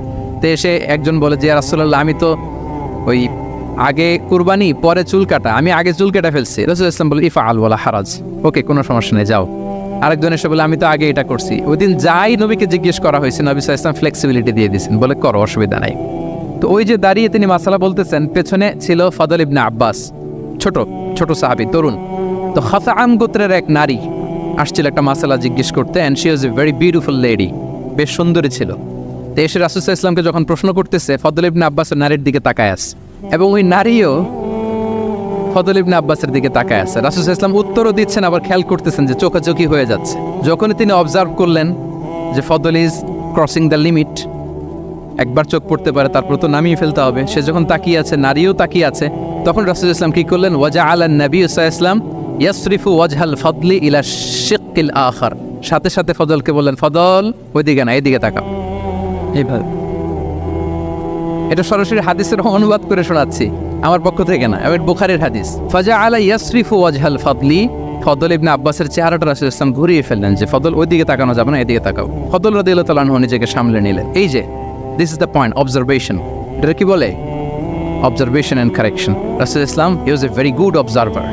তো এসে একজন বলে যে ইয়া রাসূলুল্লাহ, আমি তো ওই আগে কুরবানি পরে চুল কাটা, আমি আগে চুল কেটে ফেলছি। রাসূল সাল্লাল্লাহু আলাইহি ওয়াসাল্লাম বলে ইফআল ওয়ালা হারাজ, ওকে কোনো সমস্যা নেই, যাও। আরেকজন এসে বলে আমি তো আগে এটা করছি। ওই দিন যাই নবীকে জিজ্ঞেস করা হয়েছে, নবী সাল্লাল্লাহু আলাইহি ওয়াসাল্লাম ফ্লেক্সিবিলিটি দিয়ে দিয়েছেন, বলে করো, অসুবিধা নাই। তো ওই যে দাঁড়িয়ে তিনি মাসালা বলতেছেন, পেছনে ছিল ফদল ইবনে আব্বাস, ছোট সাহাবী, তরুণ। তো খাসাআম গোত্রের এক নারী আসছিল একটা মাসালা জিজ্ঞেস করতে, and she was a very beautiful lady, বেশ সুন্দরী ছিল। তো এসে রাসূল সাল্লাল্লাহু আলাইহি ওয়াসাল্লামকে যখন প্রশ্ন করতেছে, ফদল ইবনে আব্বাসের নারীর দিকে তাকায় আছে, এবং ওই নারীও ফদল ইবনে আব্বাসের দিকে তাকায় আছে। রাসূল সাল্লাল্লাহু আলাইহি ওয়াসাল্লাম উত্তরও দিচ্ছেন, আবার খেয়াল করতেছেন যে চোখাচোখি হয়ে যাচ্ছে। যখনই তিনি অবজার্ভ করলেন যে ফদল ইজ ক্রসিং দ্য লিমিট, একবার চোখ পড়তে পারে, তারপর তো নামিয়ে ফেলতে হবে, সে যখন তাকিয়ে আছে, নারীও তাকিয়ে আছে, তখন রাসূল সাল্লাল্লাহু আলাইহি ওয়াসাল্লাম কি করলেন? ওয়াজআলান নবী সাল্লাল্লাহু আলাইহি ওয়াসাল্লাম ইয়াসরিফু ওয়াজহাল ফদলি ইলা শিক্কিল আখার, সাথে সাথে ফদলকে বললেন, ফদল ওইদিকে না, এদিকে তাকাও। এইভাবে, এটা সরাসরি হাদিসের অনুবাদ করে শোনাচ্ছি, আমার পক্ষ থেকে না, এটা বুখারীর হাদিস। ফাজআলা ইয়াসরিফু ওয়াজহাল ফদলি, ফদল ইবনে আব্বাসের চেহারাটা রাসূল সাল্লাল্লাহু আলাইহি ওয়াসাল্লাম ঘুরিয়ে ফেললেন যে ফদল ওইদিকে তাকানো যাবে না, এদিকে তাকাও। ফদল রাদিয়াল্লাহু তাআলা আনহু নিজেকে সামলে নিলেন। এই যে this is the point, observation. এটা কি বলে? Observation and correction. রাসূল Islam he was a very good observer,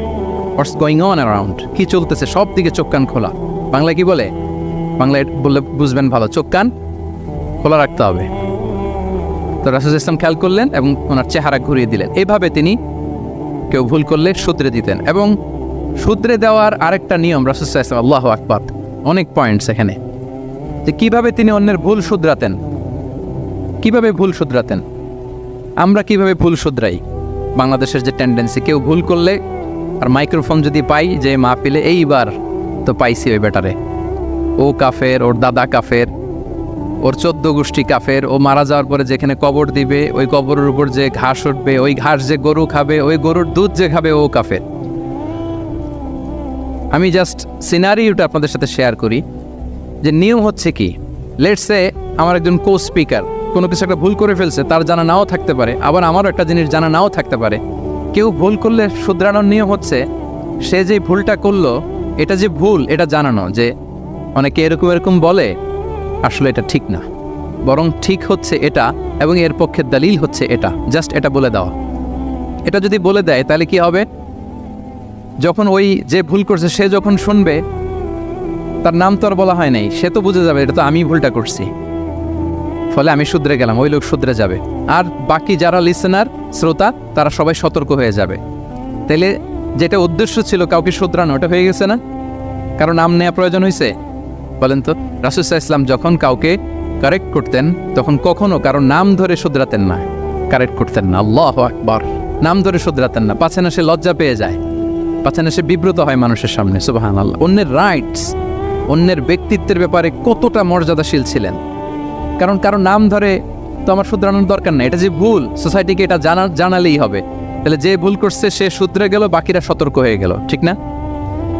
what's going on around, কি চলতেছে সব দিকে চোখ কান খোলা। বাংলায় কি বলে? বাংলায় বললে বুঝবেন ভালো, চোখ কান খোলা রাখতে হবে। তো রাসূল ইসলাম খেয়াল করলেন এবং ওনার চেহারা ঘুরিয়ে দিলেন। এইভাবে তিনি কেউ ভুল করলে শুধরে দিতেন। এবং শুধরে দেওয়ার আরেকটা নিয়ম রাসূল সাল্লাল্লাহু আলাইহি ওয়াসাল্লাম, আল্লাহু আকবার, অনেক পয়েন্টস এখানে, যে কিভাবে তিনি অন্যের ভুল শুধরাতেন। কিভাবে ভুল শুধরাতেন? আমরা কিভাবে ভুল শুধরাই? বাংলাদেশের যে টেন্ডেন্সি, কেউ ভুল করলে আর মাইক্রোফোন যদি পাই যে মাহফিলে, এইবার তো পাইছি ওই বেটারে, ও কাফের, ওর দাদা কাফের, ওর 14 গোষ্ঠী কাফের, ও মারা যাওয়ার পরে যেখানে কবর দিবে ওই কবরের উপর যে ঘাস উঠবে, ওই ঘাস যে গরু খাবে, ওই গরুর দুধ যে খাবে ও কাফের। আমি জাস্ট সিনারিওটা আপনাদের সাথে শেয়ার করি যে নিয়ম হচ্ছে কি। লেটস সে আমার একজন কো স্পিকার কোনো কিছু একটা ভুল করে ফেলছে, তার জানা নাও থাকতে পারে, আবার আমারও একটা জিনিস জানা নাও থাকতে পারে। কেউ ভুল করলে শুধরানোর নিয়ম হচ্ছে সে যে ভুলটা করলো এটা যে ভুল এটা জানানো, যে অনেকে এরকম এরকম বলে, আসলে এটা ঠিক না, বরং ঠিক হচ্ছে এটা এবং এর পক্ষে দলিল হচ্ছে এটা, জাস্ট এটা বলে দেওয়া। এটা যদি বলে দেয় তাহলে কি হবে, যখন ওই যে ভুল করছে সে যখন শুনবে, তার নাম তো আর বলা হয় নাই, সে তো বুঝে যাবে এটা তো আমি ভুলটা করছি, ফলে আমি শুধরে গেলাম, ওই লোক শুধরে যাবে, আর বাকি যারা লিসেনার শ্রোতা তারা সবাই সতর্ক হয়ে যাবে। তাইলে যেটা উদ্দেশ্য ছিল কাউকে শুধরানো, ওটা হয়ে গেছে না? কারণ নাম নেওয়া প্রয়োজন হয়েছে? বলেন তো, রাসূল সাল্লাল্লাহু আলাইহি ওয়াসাল্লাম যখন কাউকে কারেক্ট করতেন তখন কখনো কারো নাম ধরে শুধরাতেন না, কারেক্ট করতেন না। আল্লাহু আকবার। নাম ধরে শুধরাতেন না, পাছে না সে লজ্জা পেয়ে যায়, পাছে না সে বিব্রত হয় মানুষের সামনে। সুবহানাল্লাহ। অন্যের রাইটস, অন্যের ব্যক্তিত্বের ব্যাপারে কতটা মর্যাদাশীল ছিলেন। কারণ কারো নাম ধরে তো আমার শুধরানোর দরকার নেই, এটা যে ভুল সোসাইটিকে এটা জানালেই হবে। তাহলে যে ভুল করছে সে শুধরে গেল, বাকিরা সতর্ক হয়ে গেল, ঠিক না?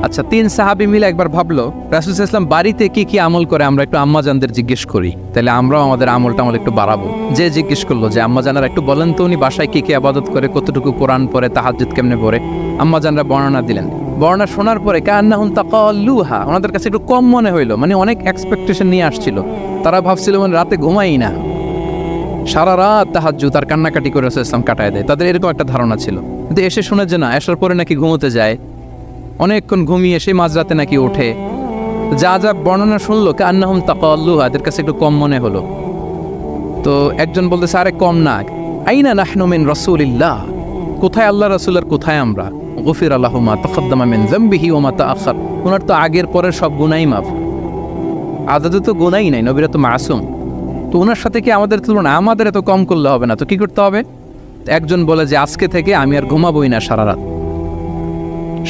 আচ্ছা, 3 সাহাবী মিলে একবার ভাবলো রাসূল সাল্লাল্লাহু আলাইহি ওয়াসাল্লাম বাড়িতে কি কি আমল করে, আমরা একটু আম্মাজানদের জিজ্ঞেস করি, তাহলে আমরাও আমাদের আমলটা একটু বাড়াবো। যে জিজ্ঞেস করলো যে আম্মাজানরা একটু বলেন তো উনি বাসায় কি কি ইবাদত করে, কতটুকু কোরআন পড়ে, তাহাজ্জুদ কেমনে পড়ে। আম্মাজানরা বর্ণনা দিলেন। বর্ণনা শোনার পরে কান্নাহুম তাকাল্লুহা, ওনাদের কাছে একটু কম মনে হইলো, মানে অনেক এক্সপেকটেশন নিয়ে আসছিল। তারা ভাবছিল মানে রাতে ঘুমাই না, সারা রাত তাহাজ্জুদ আর কান্নাকাটি করে রাসূল সাল্লাল্লাহু আলাইহি ওয়াসাল্লাম কাটায় দেয়, তাদের এরকম একটা ধারণা ছিল। কিন্তু এসে শুনে যে না, আসার পরে নাকি ঘুমোতে যায়, অনেকক্ষণ ঘুমিয়ে সেই মাঝরাতে নাকি ওঠে। যা যা বর্ণনা শুনলো কান্নাহুম তাকাল্লুহা, এদের কাছে একটু কম মনে হলো। তো একজন বলতেছে আরে কম না, আইনা নাহনু মিন রাসূলিল্লাহ, কোথায় আল্লাহ রাসূল আর কোথায় আমরা। গফির লাহু মা তাকাদ্দামা মিন যামবিহি ওয়া মা তাআখার, ওনার তো আগের পরের সব গুনাহই মাফ, আদতে তো গুনাহই নাই, নবীরা তো মাসুম। তো ওনার সাথে কি আমাদের তুলনা, আমাদের এত কম করলে হবে না, তো কি করতে হবে? একজন বলে যে আজকে থেকে আমি আর ঘুমাবোই না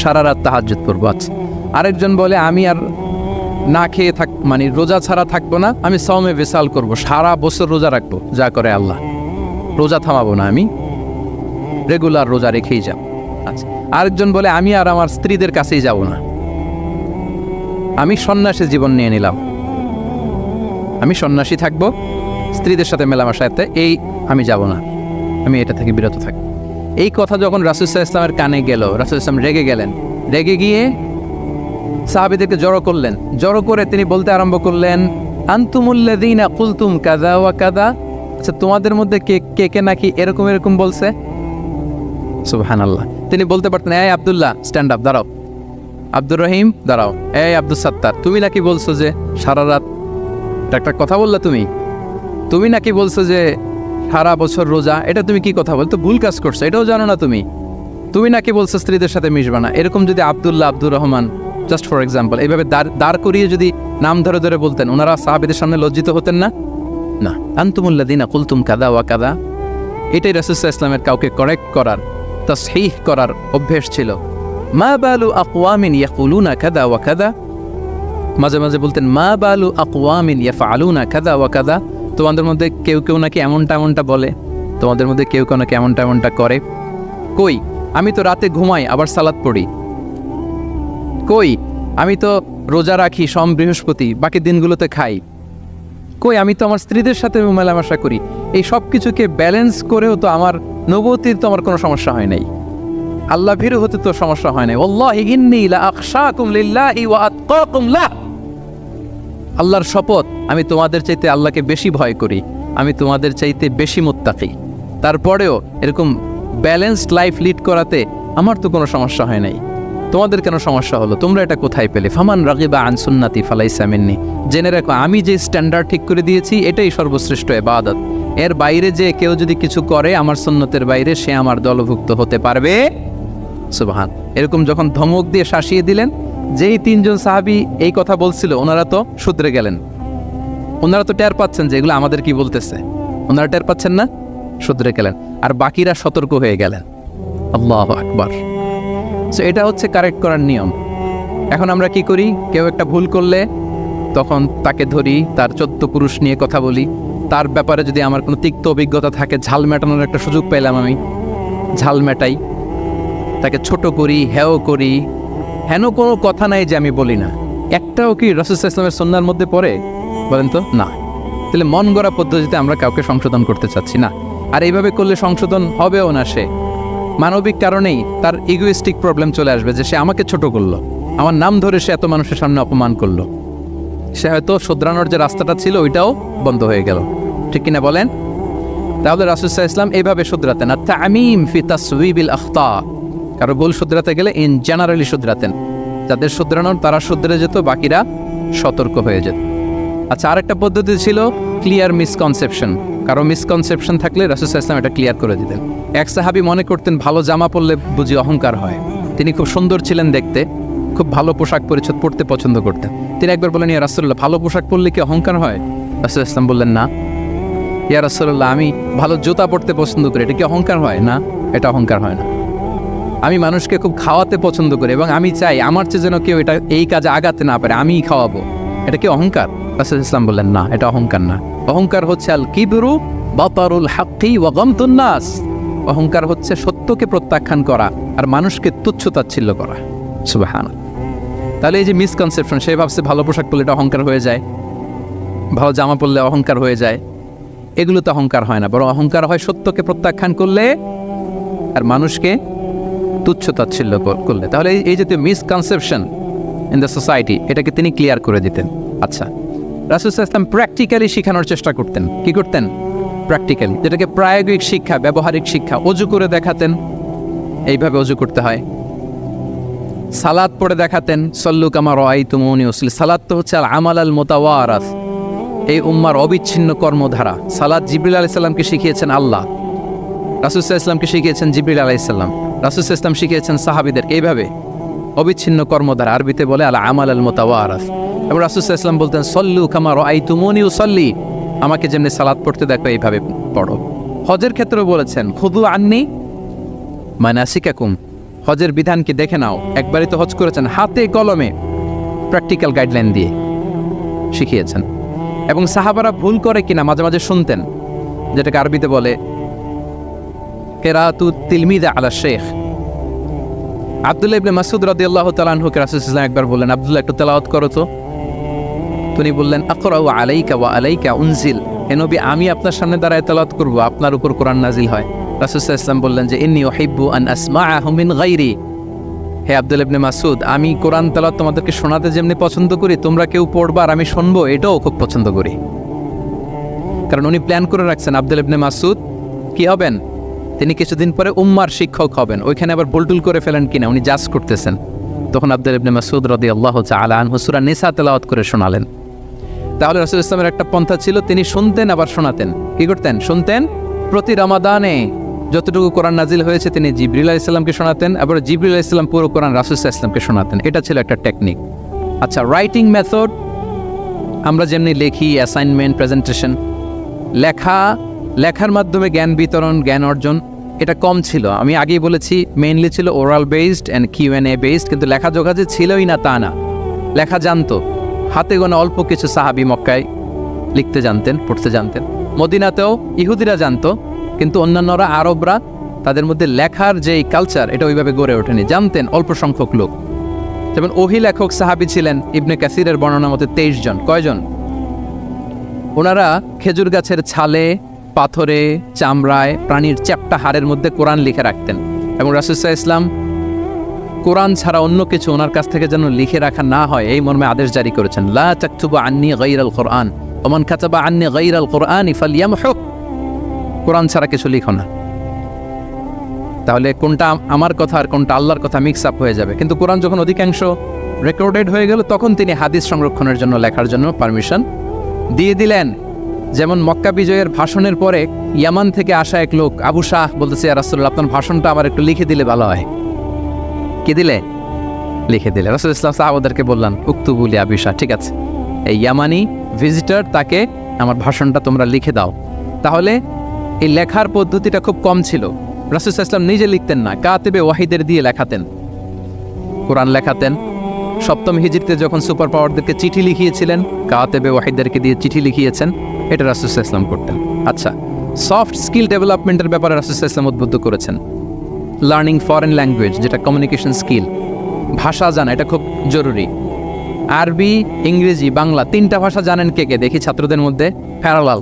সারা রাত তাহাজ্জুদ পড়বো। আচ্ছা, আরেকজন বলে আমি আর না খেয়ে মানে রোজা ছাড়া থাকবো না, আমি সওমে বিসাল করব, সারা বছর রোজা রাখবো, যা করে আল্লাহ, রোজা থামাবো না, আমি রেগুলার রোজা রেখেই যাব। আচ্ছা, আরেকজন বলে আমি আর আমার স্ত্রীদের কাছেই যাব না, আমি সন্ন্যাসী জীবন নিয়ে নিলাম, আমি সন্ন্যাসী থাকবো, স্ত্রীদের সাথে মেলামেশাতে এই আমি যাব না, আমি এটা থেকে বিরত থাকবো। এই কথা যখন রাসূল সাল্লাল্লাহু আলাইহি ওয়াসাল্লামের কানে গেল, রাসূল সাল্লাল্লাহু আলাইহি ওয়াসাল্লাম রেগে গেলেন। রেগে গিয়ে সাহাবীদেরকে জড়ো করলেন, জড়ো করে তিনি বলতে আরম্ভ করলেন, আনতুমুল্লাযীনা কুলতুম কাযা ওয়া কাযা, আচ্ছা তোমাদের মধ্যে কে কে নাকি এরকম এরকম বলছে। সুবহানাল্লাহ। তিনি বলতে পারতেন এই আব্দুল্লাহ স্ট্যান্ড আপ, দাঁড়াও, আব্দুর রহিম দাঁড়াও, এই আব্দুল সাত্তার তুমি নাকি বলছো যে সারা রাত, একটা কথা বললা তুমি নাকি বলছো যে সারা বছর রোজা, এটা তুমি কি কথা বলতো, ভুল কাজ করছো, এটাও জানো না তুমি নাকি বলছো স্ত্রীদের সাথে মিশবা না। এরকম যদি Abdullah, Abdur Rahman, just for example, এইভাবে দাঁড় করিয়ে যদি নাম ধরে ধরে বলতেন, ওনারা সাহাবীদের সামনে লজ্জিত হতেন না? না, আনতুমুল্লাযীনা কুলতুম কাযা ওয়া কাযা, এটাই রাসূল সাল্লাল্লাহু আলাইহি ওয়াসাল্লামের কাউকে কারেক্ট করার, তাসহিহ করার অভ্যেস ছিল। মা বালু আকওয়ামিন ইয়াকুলুনা কাযা ওয়া কাযা, মাঝে মাঝে বলতেন মা বালু আকওয়ামিন ইয়াফআলুনা কাযা ওয়া কাযা, তোমাদের মধ্যে কেউ কেউ নাকি এমনটা বলে, তোমাদের মধ্যে কেউ কেউ নাকি এমনটা করে। কই, আমি তো রাতে ঘুমাই আবার সালাত পড়ি, কই আমি তো রোজা রাখি সোম বৃহস্পতি, বাকি দিনগুলোতে খাই, কই আমি তো আমার স্ত্রীদের সাথে মেলামেশা করি, এই সব কিছুকে ব্যালেন্স করেও তো আমার নবুয়তির তো আমার কোনো সমস্যা হয় নাই, আল্লাহ ভীরু হতে তো সমস্যা হয় নাই। ওয়াল্লাহি ইন্নী লা আখশাকুম লিল্লাহি ওয়া আতকাকুম লাহ, আল্লাহর শপথ আমি তোমাদের চাইতে আল্লাহকে বেশি ভয় করি, আমি তোমাদের চাইতে বেশি মুত্তাকি। তারপরেও এরকম ব্যালেন্সড লাইফ লিড করাতে আমার তো কোনো সমস্যা হয় নাই, তোমাদের কেন সমস্যা হলো, তোমরা এটা কোথায় পেলে? ফামান রাগিবা আন সুন্নতি ফালাইসা মিন্নি, জেনে রাখো আমি যে স্ট্যান্ডার্ড ঠিক করে দিয়েছি এটাই সর্বশ্রেষ্ঠ ইবাদত, এর বাইরে যে কেউ যদি কিছু করে আমার সুন্নতের বাইরে, সে আমার দলভুক্ত হতে পারবে। সুবহান। এরকম যখন ধমক দিয়ে শাসিয়ে দিলেন, যেই 3 জন সাহাবী এই কথা বলছিল ওনারা তো শুধরে গেলেন, ওনারা তো টের পাচ্ছেন যে এগুলো আমাদের কি বলতেছে, ওনারা টের পাচ্ছেন না, শুধরে গেলেন, আর বাকিরা সতর্ক হয়ে গেলেন। আল্লাহু আকবার। সো এটা হচ্ছে কারেক্ট করার নিয়ম। এখন আমরা কি করি, কেউ একটা ভুল করলে তখন তাকে ধরি, তার 14 পুরুষ নিয়ে কথা বলি, তার ব্যাপারে যদি আমার কোনো তিক্ত অভিজ্ঞতা থাকে, ঝাল মেটানোর একটা সুযোগ পেলাম, আমি ঝাল মেটাই, তাকে ছোট করি, হেয় করি। হেন কোনো কথা নাই যে আমি বলি না। একটাও কি রাসূল সাল্লাল্লাহু আলাইহি ওয়াসাল্লামের সুন্নাহর মধ্যে পড়ে? বলেন তো না। তাহলে মন গড়া পদ্ধতিতে আমরা কাউকে সংশোধন করতে চাচ্ছি না, আর এইভাবে করলে সংশোধন হবেও না। সে মানবিক কারণেই তার ইগোইস্টিক প্রবলেম চলে আসবে যে সে আমাকে ছোট করলো, আমার নাম ধরে সে এত মানুষের সামনে অপমান করলো, সে হয়তো শোধরানোর যে রাস্তাটা ছিল ওইটাও বন্ধ হয়ে গেল। ঠিক কিনা বলেন? তাহলে রাসূল সাল্লাল্লাহু আলাইহি ওয়াসাল্লাম এইভাবে শুধরাতেন। আর তামিম ফি তাসওয়িবিল আখতা, কারো ভুল শুধরাতে গেলে ইন জেনারেলি শুধরাতেন, যাদের শুধরানোর তারা শুধরে যেত, বাকিরা সতর্ক হয়ে যেত। আচ্ছা, আরেকটা পদ্ধতি ছিল ক্লিয়ার মিসকনসেপশন। কারো মিসকনসেপশন থাকলে রাসূল সাল্লাল্লাহু আলাইহি ওয়াসাল্লাম এটা ক্লিয়ার করে দিতেন। এক সাহাবী মনে করতেন ভালো জামা পরলে বুঝি অহংকার হয়। তিনি খুব সুন্দর ছিলেন দেখতে, খুব ভালো পোশাক পরিচ্ছদ পরতে পছন্দ করতেন। তিনি একবার বললেন, ইয়া রাসূলুল্লাহ, ভালো পোশাক পরলে কি অহংকার হয়? রাসূল সাল্লাল্লাহু আলাইহি ওয়াসাল্লাম বললেন, না। ইয়া রাসূলুল্লাহ, আমি ভালো জুতা পরতে পছন্দ করি, এটা কি অহংকার হয়? না, এটা অহংকার হয় না। আমি মানুষকে খুব খাওয়াতে পছন্দ করি এবং আমি চাই আমার চেয়ে যেন কেউ এটা এই কাজে আগাতে না পারে, আমিই খাওয়াবো, এটা কি অহংকার? রাসূল ইসলাম বললেন, না, এটা অহংকার না। অহংকার হচ্ছে আল কিবরু বাতারুল হাক্কি ওয়া গামতুন নাস। অহংকার হচ্ছে সত্যকে প্রত্যাখ্যান করা আর মানুষকে তুচ্ছ-তাচ্ছিল্য করা। সুবহানাল্লাহ। তাহলে এই যে মিসকনসেপশন, সে ভাবছে ভালো পোশাক পরলে এটা অহংকার হয়ে যায়, ভালো জামা পরলে অহংকার হয়ে যায়, এগুলো তো অহংকার হয় না, বরং অহংকার হয় সত্যকে প্রত্যাখ্যান করলে আর মানুষকে তুচ্ছ-তাচ্ছিল্য করলে। তাহলে এই জাতীয় মিসকনসেপশন ইন দ্য সোসাইটি, এটাকে তিনি ক্লিয়ার করে দিতেন। আচ্ছা, রাসূল সাল্লাল্লাহু আলাইহি ওয়াসাল্লাম প্র্যাকটিক্যালি শেখানোর চেষ্টা করতেন। কি করতেন? প্র্যাকটিক্যালি, যেটাকে প্রায়োগিক শিক্ষা, ব্যবহারিক শিক্ষা। অজু করে দেখাতেন, এইভাবে অজু করতে হয়। সালাত পড়ে দেখাতেন, সল্লু কামা রাআইতুমুনি উসাল্লি। সালাত তো হচ্ছে আল আমাল আল মুতাওয়ারাস, এই উম্মার অবিচ্ছিন্ন কর্মধারা। সালাত জিবরিল আলাইহিস সালামকে শিখিয়েছেন আল্লাহ, রাসূল সাল্লাল্লাহু আলাইহি ওয়াসাল্লামকে শিখিয়েছেন জিবরিল আলাইহিস সালাম, রাসূল সাল্লাল্লাহু আলাইহি ওয়াসাল্লাম শিখিয়েছেন সাহাবীদের। এইভাবে অবিচ্ছিন্ন কর্মধারা, আরবিতে বলে আল আমাল আল মুতাওয়ারাস। এবং রাসূল সাল্লাল্লাহু আলাইহি ওয়াসাল্লাম বলতেন, সল্লু কামা রাআইতুমুনি উসাল্লি, আমাকে যেমনি সালাত পড়তে দেখো এইভাবে পড়ো। হজের ক্ষেত্রেও বলেছেন, খুযু আন্নী মানাসিকাকুম, হজের বিধানকে দেখে নাও। একবারই তো হজ করেছেন, হাতে কলমে প্র্যাকটিক্যাল গাইডলাইন দিয়ে শিখিয়েছেন। এবং সাহাবারা ভুল করে কিনা মাঝে মাঝে শুনতেন, যেটাকে আরবিতে বলে কিরাআতু তিলমিদ আলা শেখ। আব্দুল্লাহ ইবনে মাসউদ রাদিয়াল্লাহু তাআলা আনহুকে রাসূল সাল্লাল্লাহু আলাইহি ওয়াসাল্লাম একবার বললেন, আব্দুল্লাহ, একটু তেলাওয়াত করো তো। তিনি বললেন, আকরাউ আলাইকা ওয়া আলাইকা উনজিল, হে নবী, আমি আপনার সামনে দাঁড়ায় তেলাওয়াত করব, আপনার উপর কোরআন নাজিল হয়। রাসূল সাল্লাল্লাহু আলাইহি ওয়াসাল্লাম বললেন যে, ইন্নী উহিব্বু আন আসমাআহু মিন গায়রি, হে আব্দুল্লাহ ইবনে মাসউদ, আমি কোরআন তেলাওয়াত তোমাদেরকে শোনাতে যেমনি পছন্দ করি, তোমরা কেউ পড়বা আর আমি শুনবো, এটাও খুব পছন্দ করি। কারণ উনি প্ল্যান করে রাখছেন আব্দুল্লাহ ইবনে মাসউদ কি হবেন, তিনি কিছুদিন পরে উম্মার শিক্ষক হবেন। ওইখানে আবার ভুলটুল করে ফেলেন কিনা উনি জাজ করতেছেন। তখন আব্দুল্লাহ ইবনে মাসউদ রাদিয়াল্লাহু তাআলা আনহু সূরা নিসা তেলাওয়াত করে শোনালেন। তাহলে রাসূল ইসলামের একটা পন্থা ছিল, তিনি শুনতেন আবার শোনাতেন। কি করতেন? শুনতেন। প্রতি রমাদানে যতটুকু কোরআন নাজিল হয়েছে তিনি জিবরিল আলাইহিস সালামকে শোনাতেন, আবার জিবরিল আলাইহিস সালাম পুরো কোরআন রাসূল সাল্লাল্লাহু আলাইহি ওয়াসাল্লামকে শোনাতেন। এটা ছিল একটা টেকনিক। আচ্ছা, রাইটিং মেথড, আমরা যেমনি লেখি, অ্যাসাইনমেন্ট, প্রেজেন্টেশন, লেখার মাধ্যমে জ্ঞান বিতরণ, জ্ঞান অর্জন, এটা কম ছিল। আমি আগেই বলেছি, মেইনলি ছিল oral based and Q and A based, কিন্তু লেখা যোগা যে ছিলই না তা না। লেখা জানতো, হাতে গোনা অল্প কিছু সাহাবী মক্কায় লিখতে জানতেন, পড়তে জানতেন। মদিনাতেও ইহুদিরা জানতো, কিন্তু অন্যান্যরা, আরবরা, তাদের মধ্যে লেখার যে কালচার, এটা ওইভাবে গড়ে ওঠেনি। জানতেন অল্প সংখ্যক লোক। যেমন ওহী লেখক সাহাবী ছিলেন ইবনে কাসিরের বর্ণনা মতে 23 জন। কয়জন? ওনারা খেজুর গাছের ছালে, পাথরে, চামড়ায়, প্রাণীর চ্যাপ্টা হাড়ের মধ্যে কোরআন লিখে রাখতেন। এবং রাসূল সাল্লাল্লাহু আলাইহি ওয়াসাল্লাম কোরআন ছাড়া অন্য কিছু ওনার কাছ থেকে যেন লিখে রাখা না হয়, এই মর্মে আদেশ জারি করেছেন, লা তাকতুবু আন্নী গায়রাল কোরআন ওয়া মান কাতাবা আন্নী গায়রাল কোরআনি ফালইয়ামহু, কোরআন ছাড়া কিছু লিখো না। তাহলে কোনটা আমার কথা আর কোনটা আল্লাহর কথা মিক্স আপ হয়ে যাবে। কিন্তু কোরআন যখন অধিকাংশ রেকর্ডেড হয়ে গেল, তখন তিনি হাদিস সংরক্ষণের জন্য, লেখার জন্য পারমিশন দিয়ে দিলেন। যেমন মক্কা বিজয়ের ভাষণের পরে ইয়ামান থেকে আসা এক লোক আবু শাহ বলতেছে, ইয়া রাসূলুল্লাহ, আপনার ভাষণটা আমার একটু লিখে দিলে ভালো হয়। কি দিলে? লিখে দিলে। রাসূল ইসলাম সাহাবাদেরকে বললেন, উক্তুবু লি আবি শাহ, ঠিক আছে, এই ইয়ামানি ভিজিটর, তাকে আমার ভাষণটা তোমরা লিখে দাও। তাহলে এই লেখার পদ্ধতিটা খুব কম ছিল। রাসূল সাল্লাল্লাহু আলাইহি ওয়াসাল্লাম নিজে লিখতেন না, কাতিবে ওয়াহিদের দিয়ে লেখাতেন, কোরআন লেখাতেন। সপ্তম হিজরিতে যখন সুপার পাওয়ারদেরকে চিঠি লিখিয়েছিলেন, কাতিবে ওয়াহিদদেরকে দিয়ে চিঠি লিখিয়েছেন, এটা রাসূল সাল্লাল্লাহু আলাইহি ওয়াসাল্লাম করতেন। আচ্ছা, সফট স্কিল ডেভেলপমেন্টের ব্যাপারে রাসূল সাল্লাল্লাহু আলাইহি ওয়াসাল্লাম উদ্বুদ্ধ করেছেন। লার্নিং ফরেন ল্যাঙ্গুয়েজ, যেটা কমিউনিকেশন স্কিল, ভাষা জানা, এটা খুব জরুরি। আরবি, ইংরেজি, বাংলা, 3টা ভাষা জানেন কে কে? দেখি ছাত্রদের মধ্যে প্যারালাল,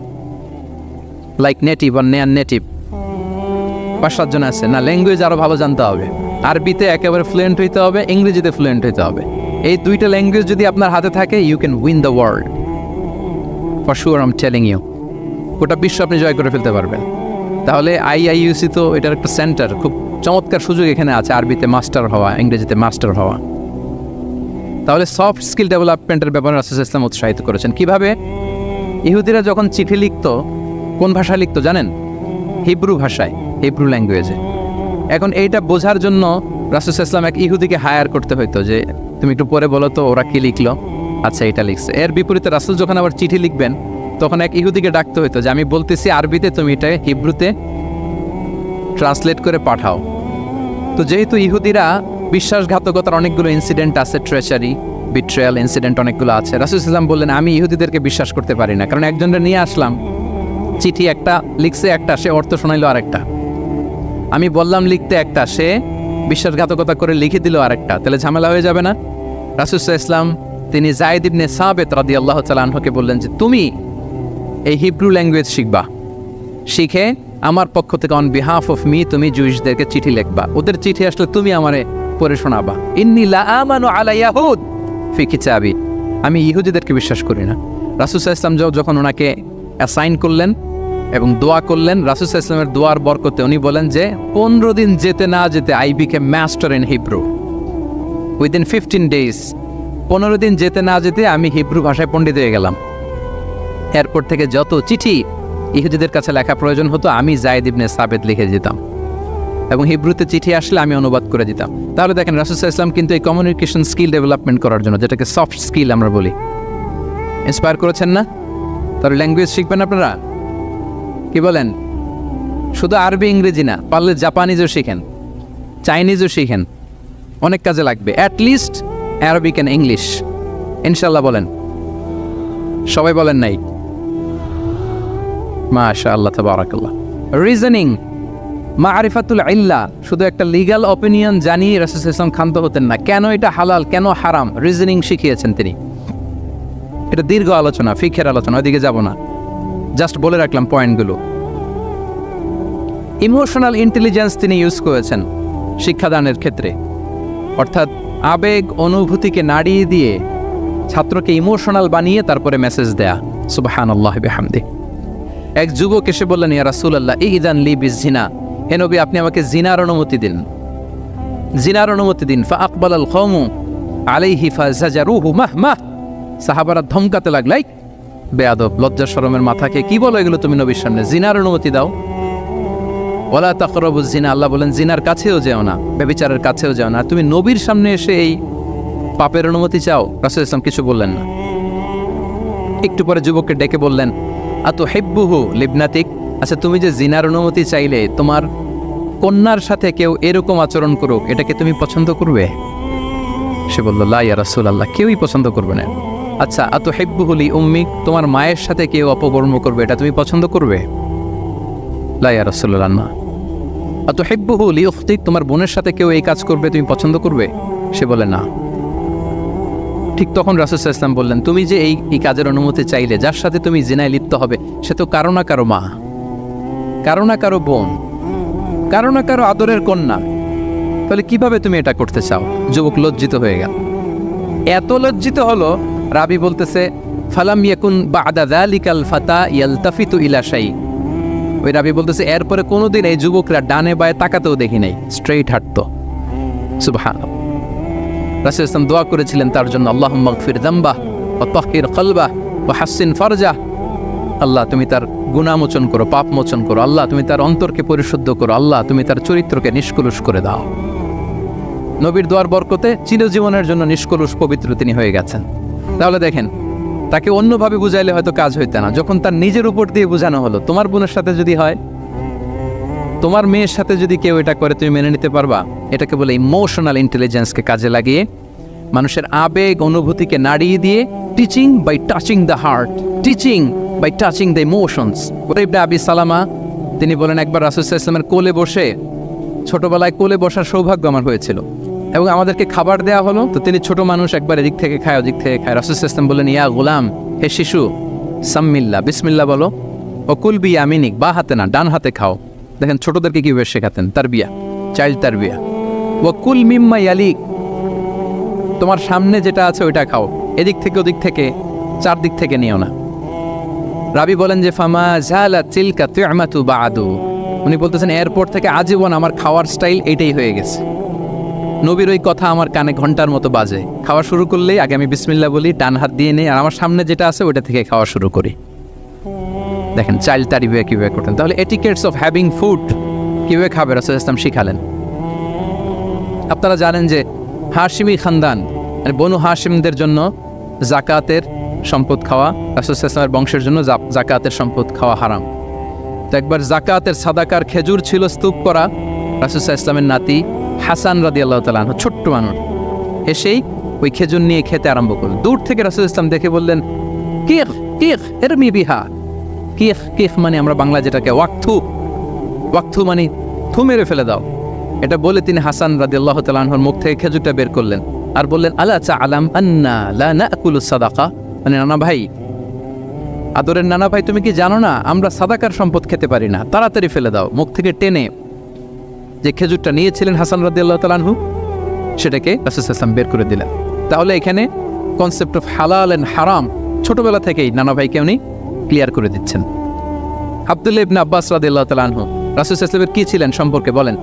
লাইক নেটিভ আর নেয়ার নেটিভ, 5-7 জন আছে না? ল্যাঙ্গুয়েজ আরও ভালো জানতে হবে। আরবিতে একেবারে ফ্লুয়েন্ট হইতে হবে, ইংরেজিতে ফ্লুয়েন্ট হইতে হবে। এই 2টা ল্যাঙ্গুয়েজ যদি আপনার হাতে থাকে, you can win the world for sure, I am telling you. গোটা বিশ্ব আপনি জয় করে ফেলতে পারবেন। তাহলে আইআইইউসি তো এটার একটা সেন্টার, খুব চমৎকার সুযোগ এখানে আছে আরবিতে মাস্টার হওয়া, ইংরেজিতে মাস্টার হওয়া। তাহলে সফট স্কিল ডেভেলপমেন্টের ব্যাপারে রাসূল সাল্লাল্লাহু আলাইহি ওয়াসাল্লাম উৎসাহিত করেছেন। কিভাবে? ইহুদিরা যখন চিঠি লিখতো, কোন ভাষায় লিখতো জানেন? হিব্রু ভাষায়, হিব্রু ল্যাঙ্গুয়েজে। এখন এইটা বোঝার জন্য রাসূল সাল্লাল্লাহু আলাইহি ওয়াসাল্লাম এক ইহুদিকে হায়ার করতে হইতো, যে তুমি একটু পরে বলো তো ওরা কি লিখলো। আচ্ছা, এটা লিখছে। এর বিপরীতে রাসূল যখন আবার চিঠি লিখবেন, তখন এক ইহুদিকে ডাকতে হইতো যে আমি বলতেছি আরবিতে, তুমি এটা হিব্রুতে ট্রান্সলেট করে পাঠাও। তো যেহেতু ইহুদিরা বিশ্বাসঘাতকতার অনেকগুলো ইনসিডেন্ট আছে, ট্রেচারি, বিট্রেয়াল ইনসিডেন্ট অনেকগুলো আছে, রাসূল সাল্লাল্লাহু আলাইহি ওয়াসাল্লাম বললেন আমি ইহুদিদেরকে বিশ্বাস করতে পারি না, কারণ একজনটা নিয়ে আসলাম, চিঠি একটা লিখছে একটা, সে অর্থ শোনাইলো আরেকটা। আমি বললাম লিখতে একটা, সে বিশ্বাসঘাতকতা করে লিখে দিল আরেকটা, তাহলে ঝামেলা হয়ে যাবে না? রাসূল সাল্লাল্লাহু আলাইহি ওয়াসাল্লাম তিনি যায়েদ ইবনে সাবিত রাদিয়াল্লাহু তাআলা আনহুকে বললেন যে তুমি এই হিব্রু ল্যাঙ্গুয়েজ শিখবা, শিখে আমার পক্ষ থেকে অন বিহাফ অফ মি তুমি জুইশদেরকে চিঠি লিখবা, ওদের চিঠি আসলে তুমি আমারে পড়ে শোনাবা। ইন্নী লা আমানু আলা ইয়াহুদ ফি কিতাবি, আমি ইহুদিদেরকে বিশ্বাস করি না। রাসূল সাল্লাল্লাহু আলাইহি ওয়াসাল্লাম যখন ওনাকে অ্যাসাইন করলেন এবং দোয়া করলেন, রাসূল সাল্লাল্লাহু আলাইহি ওয়াসাল্লামের দোয়ার বরকতে উনি বলেন যে 15 দিন যেতে না যেতে I became master in Hebrew within 15 days. 15 দিন যেতে না যেতে আমি হিব্রু ভাষায় পণ্ডিত হয়ে গেলাম। এরপর থেকে যত চিঠি ইহুদিদের কাছে লেখা প্রয়োজন হতো, আমি যায়েদ ইবনে সাবিত লিখে দিতাম, এবং হিব্রুতে চিঠি আসলে আমি অনুবাদ করে দিতাম। তাহলে দেখেন রাসূল সাল্লাল্লাহু আলাইহি ওয়াসাল্লাম কিন্তু এই কমিউনিকেশন স্কিল ডেভেলপমেন্ট করার জন্য, যেটাকে সফট স্কিল আমরা বলি, ইন্সপায়ার করেছেন না? তাহলে ল্যাঙ্গুয়েজ শিখবেন আপনারা, কি বলেন? শুধু আরবি ইংরেজি না, পারলে জাপানিজও শিখেন, চাইনিজও শিখেন, অনেক কাজে লাগবে। অ্যাটলিস্ট অ্যারাবিক অ্যান্ড ইংলিশ, ইনশাল্লাহ বলেন। সবাই বলেন নাই? মাশাআল্লাহ, তাবারাকাল্লাহ। রিজনিং, মারিফাতুল ইল্লা, শুধু একটা লিগ্যাল অপিনিয়ন জানিয়ে রাসূল সাল্লাল্লাহু আলাইহি ওয়াসাল্লাম ক্ষান্ত হতেন না। কেন এটা হালাল, কেন হারাম, রিজনিং শিখিয়েছেন তিনি। এটা দীর্ঘ আলোচনা, ফিকহের আলোচনা, ওইদিকে যাব না, জাস্ট বলে রাখলাম পয়েন্টগুলো। ইমোশনাল ইন্টেলিজেন্স তিনি ইউজ করেছেন শিক্ষাদানের ক্ষেত্রে, অর্থাৎ আবেগ অনুভূতিকে নাড়িয়ে দিয়ে ছাত্রকে ইমোশনাল বানিয়ে তারপরে মেসেজ দেয়া। সুবহানাল্লাহ বিহামদি। এক যুবক এসে বললেন, ইয়া রাসূলুল্লাহ ইযান লি বিজিনা, হে নবী আপনি আমাকে জিনার অনুমতি দিন, জিনার অনুমতি দিন। ফাআকবালাল কওমু আলাইহি ফাজাজারুহু মাহ। সাহাবারা ধমকাতে লাগলাই, বেয়াদব, লজ্জা শরমের মাথাকে কি বলো এগুলো তুমি নবীর সামনে, জিনার অনুমতি দাও। ওয়ালা তাকরাবুজ জিনা, আল্লাহ বলেন জিনার কাছেও যেও না, ব্যভিচারের কাছেও যেও না। তুমি নবীর সামনে এসে এই পাপের অনুমতি চাও? রাসূল সাল্লাল্লাহু আলাইহি ওয়াসাল্লাম কিছু বললেন না। একটু পরে যুবককে ডেকে বললেন, আতুহিব্বুহু লিবনাতিক, আচ্ছা তুমি যে জিনার অনুমতি চাইলে তোমার কন্যার সাথে কেউ এরকম আচরণ করুক, এটাকে তুমি পছন্দ করবে? সে বলল, লা ইয়া রাসূলুল্লাহ, কেউই পছন্দ করবে না। আচ্ছা, আতুহিব্বুহু লি উম্মিক, তোমার মায়ের সাথে কেউ অপকর্ম করবে, এটা তুমি পছন্দ করবে? লা ইয়া রাসূলুল্লাহ, না। আতুহিব্বুহু লি উখতিক, তোমার বোনের সাথে কেউ এই কাজ করবে, তুমি পছন্দ করবে? সে বলে না। ঠিক তখন রাসূল সাল্লাল্লাহু আলাইহি ওয়াসাল্লাম বললেন, তুমি যে এই কাজের অনুমতি চাইলে, যার সাথে তুমি জিনায় লিপ্ত হবে, সে তো কারো না কারো মা, কারো না কারো বোন, কারো না কারো আদরের কন্যা, তাহলে কিভাবে তুমি এটা করতে চাও? যুবক লজ্জিত হয়ে গেল। এত লজ্জিত হলো, রাবি বলতেছে, ফালাম ইয়াকুন বা'দা যালিকাল ফাতা ইয়ালতাফিতু ইলা শাই, ওই রাবি বলতেছে এরপরে কোনোদিন এই যুবকরা ডানে বায়ে তাকাতেও দেখি নাই, স্ট্রেইট হাঁটতো। সুবহানাল্লাহ। রাসূল সাল্লাল্লাহু আলাইহি ওয়াসাল্লাম দোয়া করেছিলেন তার জন্য, আল্লাহুম্মা গফির যামবাহ ওয়া তাহহির কলবাহ ওয়া হাসসিন ফারজাহ, আল্লাহ তুমি তার গুনাহ মোচন করো, পাপ মোচন করো, আল্লাহ তুমি তার অন্তরকে পরিশুদ্ধ করো, আল্লাহ তুমি তার চরিত্রকে নিষ্কলুষ করে দাও। নবীর দোয়ার বরকতে চিরজীবনের জন্য নিষ্কলুষ পবিত্র তিনি হয়ে গেছেন। তাহলে দেখেন, তাকে অন্যভাবে বুঝাইলে হয়তো কাজ হইতে না, যখন তার নিজের উপর দিয়ে বোঝানো হলো, তোমার বোনের সাথে যদি হয় তোমার মেয়ের সাথে যদি কেউ এটা করে তুমি মেনে নিতে পারবা? এটাকে বলে ইমোশনাল ইন্টেলিজেন্সকে কাজে লাগিয়ে মানুষের আবেগ অনুভূতিকে নাড়িয়ে দিয়ে teaching by touching the heart, teaching by touching the emotions. ওটা ইবনে আবি সালামা তিনি বলেন, একবার রাসূল সাল্লাল্লাহু আলাইহি ওয়াসাল্লামের কোলে বসে, ছোটবেলায় কোলে বসার সৌভাগ্য আমার হয়েছিল, এবং আমাদেরকে খাবার দেওয়া হলো, তো তিনি ছোট মানুষ, একবার এদিক থেকে খায় ওদিক থেকে খায়। রাসূল সাল্লাল্লাহু আলাইহি ওয়াসাল্লাম বললেন, ইয়া গুলাম, হে শিশু, সাম্মিল্লাহ, বিসমিল্লাহ বলো, ওকুল বি ইয়ামিনিক, বা হাতে না ডান হাতে খাও। দেখেন ছোটদেরকে কীভাবে শেখাতেন, তারবিয়া, চাইল্ড তারবিয়া। ওয়াকুল মিম্মা ইয়ালিক, তোমার সামনে যেটা আছে ওইটা খাও, এদিক থেকে ওদিক থেকে চারদিক থেকে নিও না। রাবি বলেন যে ফামা জালা তিলকা তু'মাতু বাদু, উনি বলতেছেন এরপর থেকে আজীবন আমার খাওয়ার স্টাইল এইটাই হয়ে গেছে। নবীর ওই কথা আমার কানে ঘন্টার মতো বাজে, খাওয়া শুরু করলেই আগে আমি বিসমিল্লাহ বলি, ডান হাত দিয়ে নিই, আর আমার সামনে যেটা আছে ওইটা থেকে খাওয়া শুরু করি। দেখেন চাইল্ড তারবিয়া কীভাবে করতেন। তাহলে এটিকেটস অফ হ্যাভিং ফুড কীভাবে খাবে রাসূল ইসলাম শিখালেন। আপনারা জানেন যে হাশিমি খানদান, মানে বনু হাশিমদের জন্য জাকাতের সম্পদ খাওয়া, রাসূল ইসলামের বংশের জন্য জাকাতের সম্পদ খাওয়া হারাম। তো একবার জাকাতের সাদাকার খেজুর ছিল স্তূপ করা, রাসূল ইসলামের নাতি হাসান রাদিয়াল্লাহু তাআলা আনহু, ছোট্ট মানুষ, এসেই ওই খেজুর নিয়ে খেতে আরম্ভ করল। দূর থেকে রাসূল ইসলাম দেখে বললেন, কিখ কিখ এরমি বিহা। কিখ কিখ মানে আমরা বাংলা যেটাকে ওয়াক্থু, ওয়াক্থু মানে থু মেরে ফেলে দাও। এটা বলে তিনি হাসান রাদিয়াল্লাহু তাআলা আনহুর মুখ থেকে খেজুরটা বের করলেন আর বললেন, আলা তা'লাম আন্না লা নাকুলু সাদাকা, মানে নানা ভাই, আদরের নানা ভাই, তুমি কি জানো না আমরা সাদাকার সম্পদ খেতে পারি না, তাড়াতাড়ি ফেলে দাও। মুখ থেকে টেনে যে খেজুরটা নিয়েছিলেন হাসান রাদিয়াল্লাহু তাআলা আনহু, সেটাকে রাসূল সাল্লাল্লাহু আলাইহি ওয়াসাল্লাম বের করে দিলেন। তাহলে এখানে কনসেপ্ট অফ হালাল এন্ড হারাম ছোটবেলা থেকেই নানা ভাইকে উনি ক্লিয়ার করে দিচ্ছেন। আব্দুল্লাহ ইবনে আব্বাস রাদিয়াল্লাহু তাআলা আনহু রাসূল সাল্লাল্লাহু আলাইহি ওয়াসাল্লামের কি ছিলেন সম্পর্কে বলেন,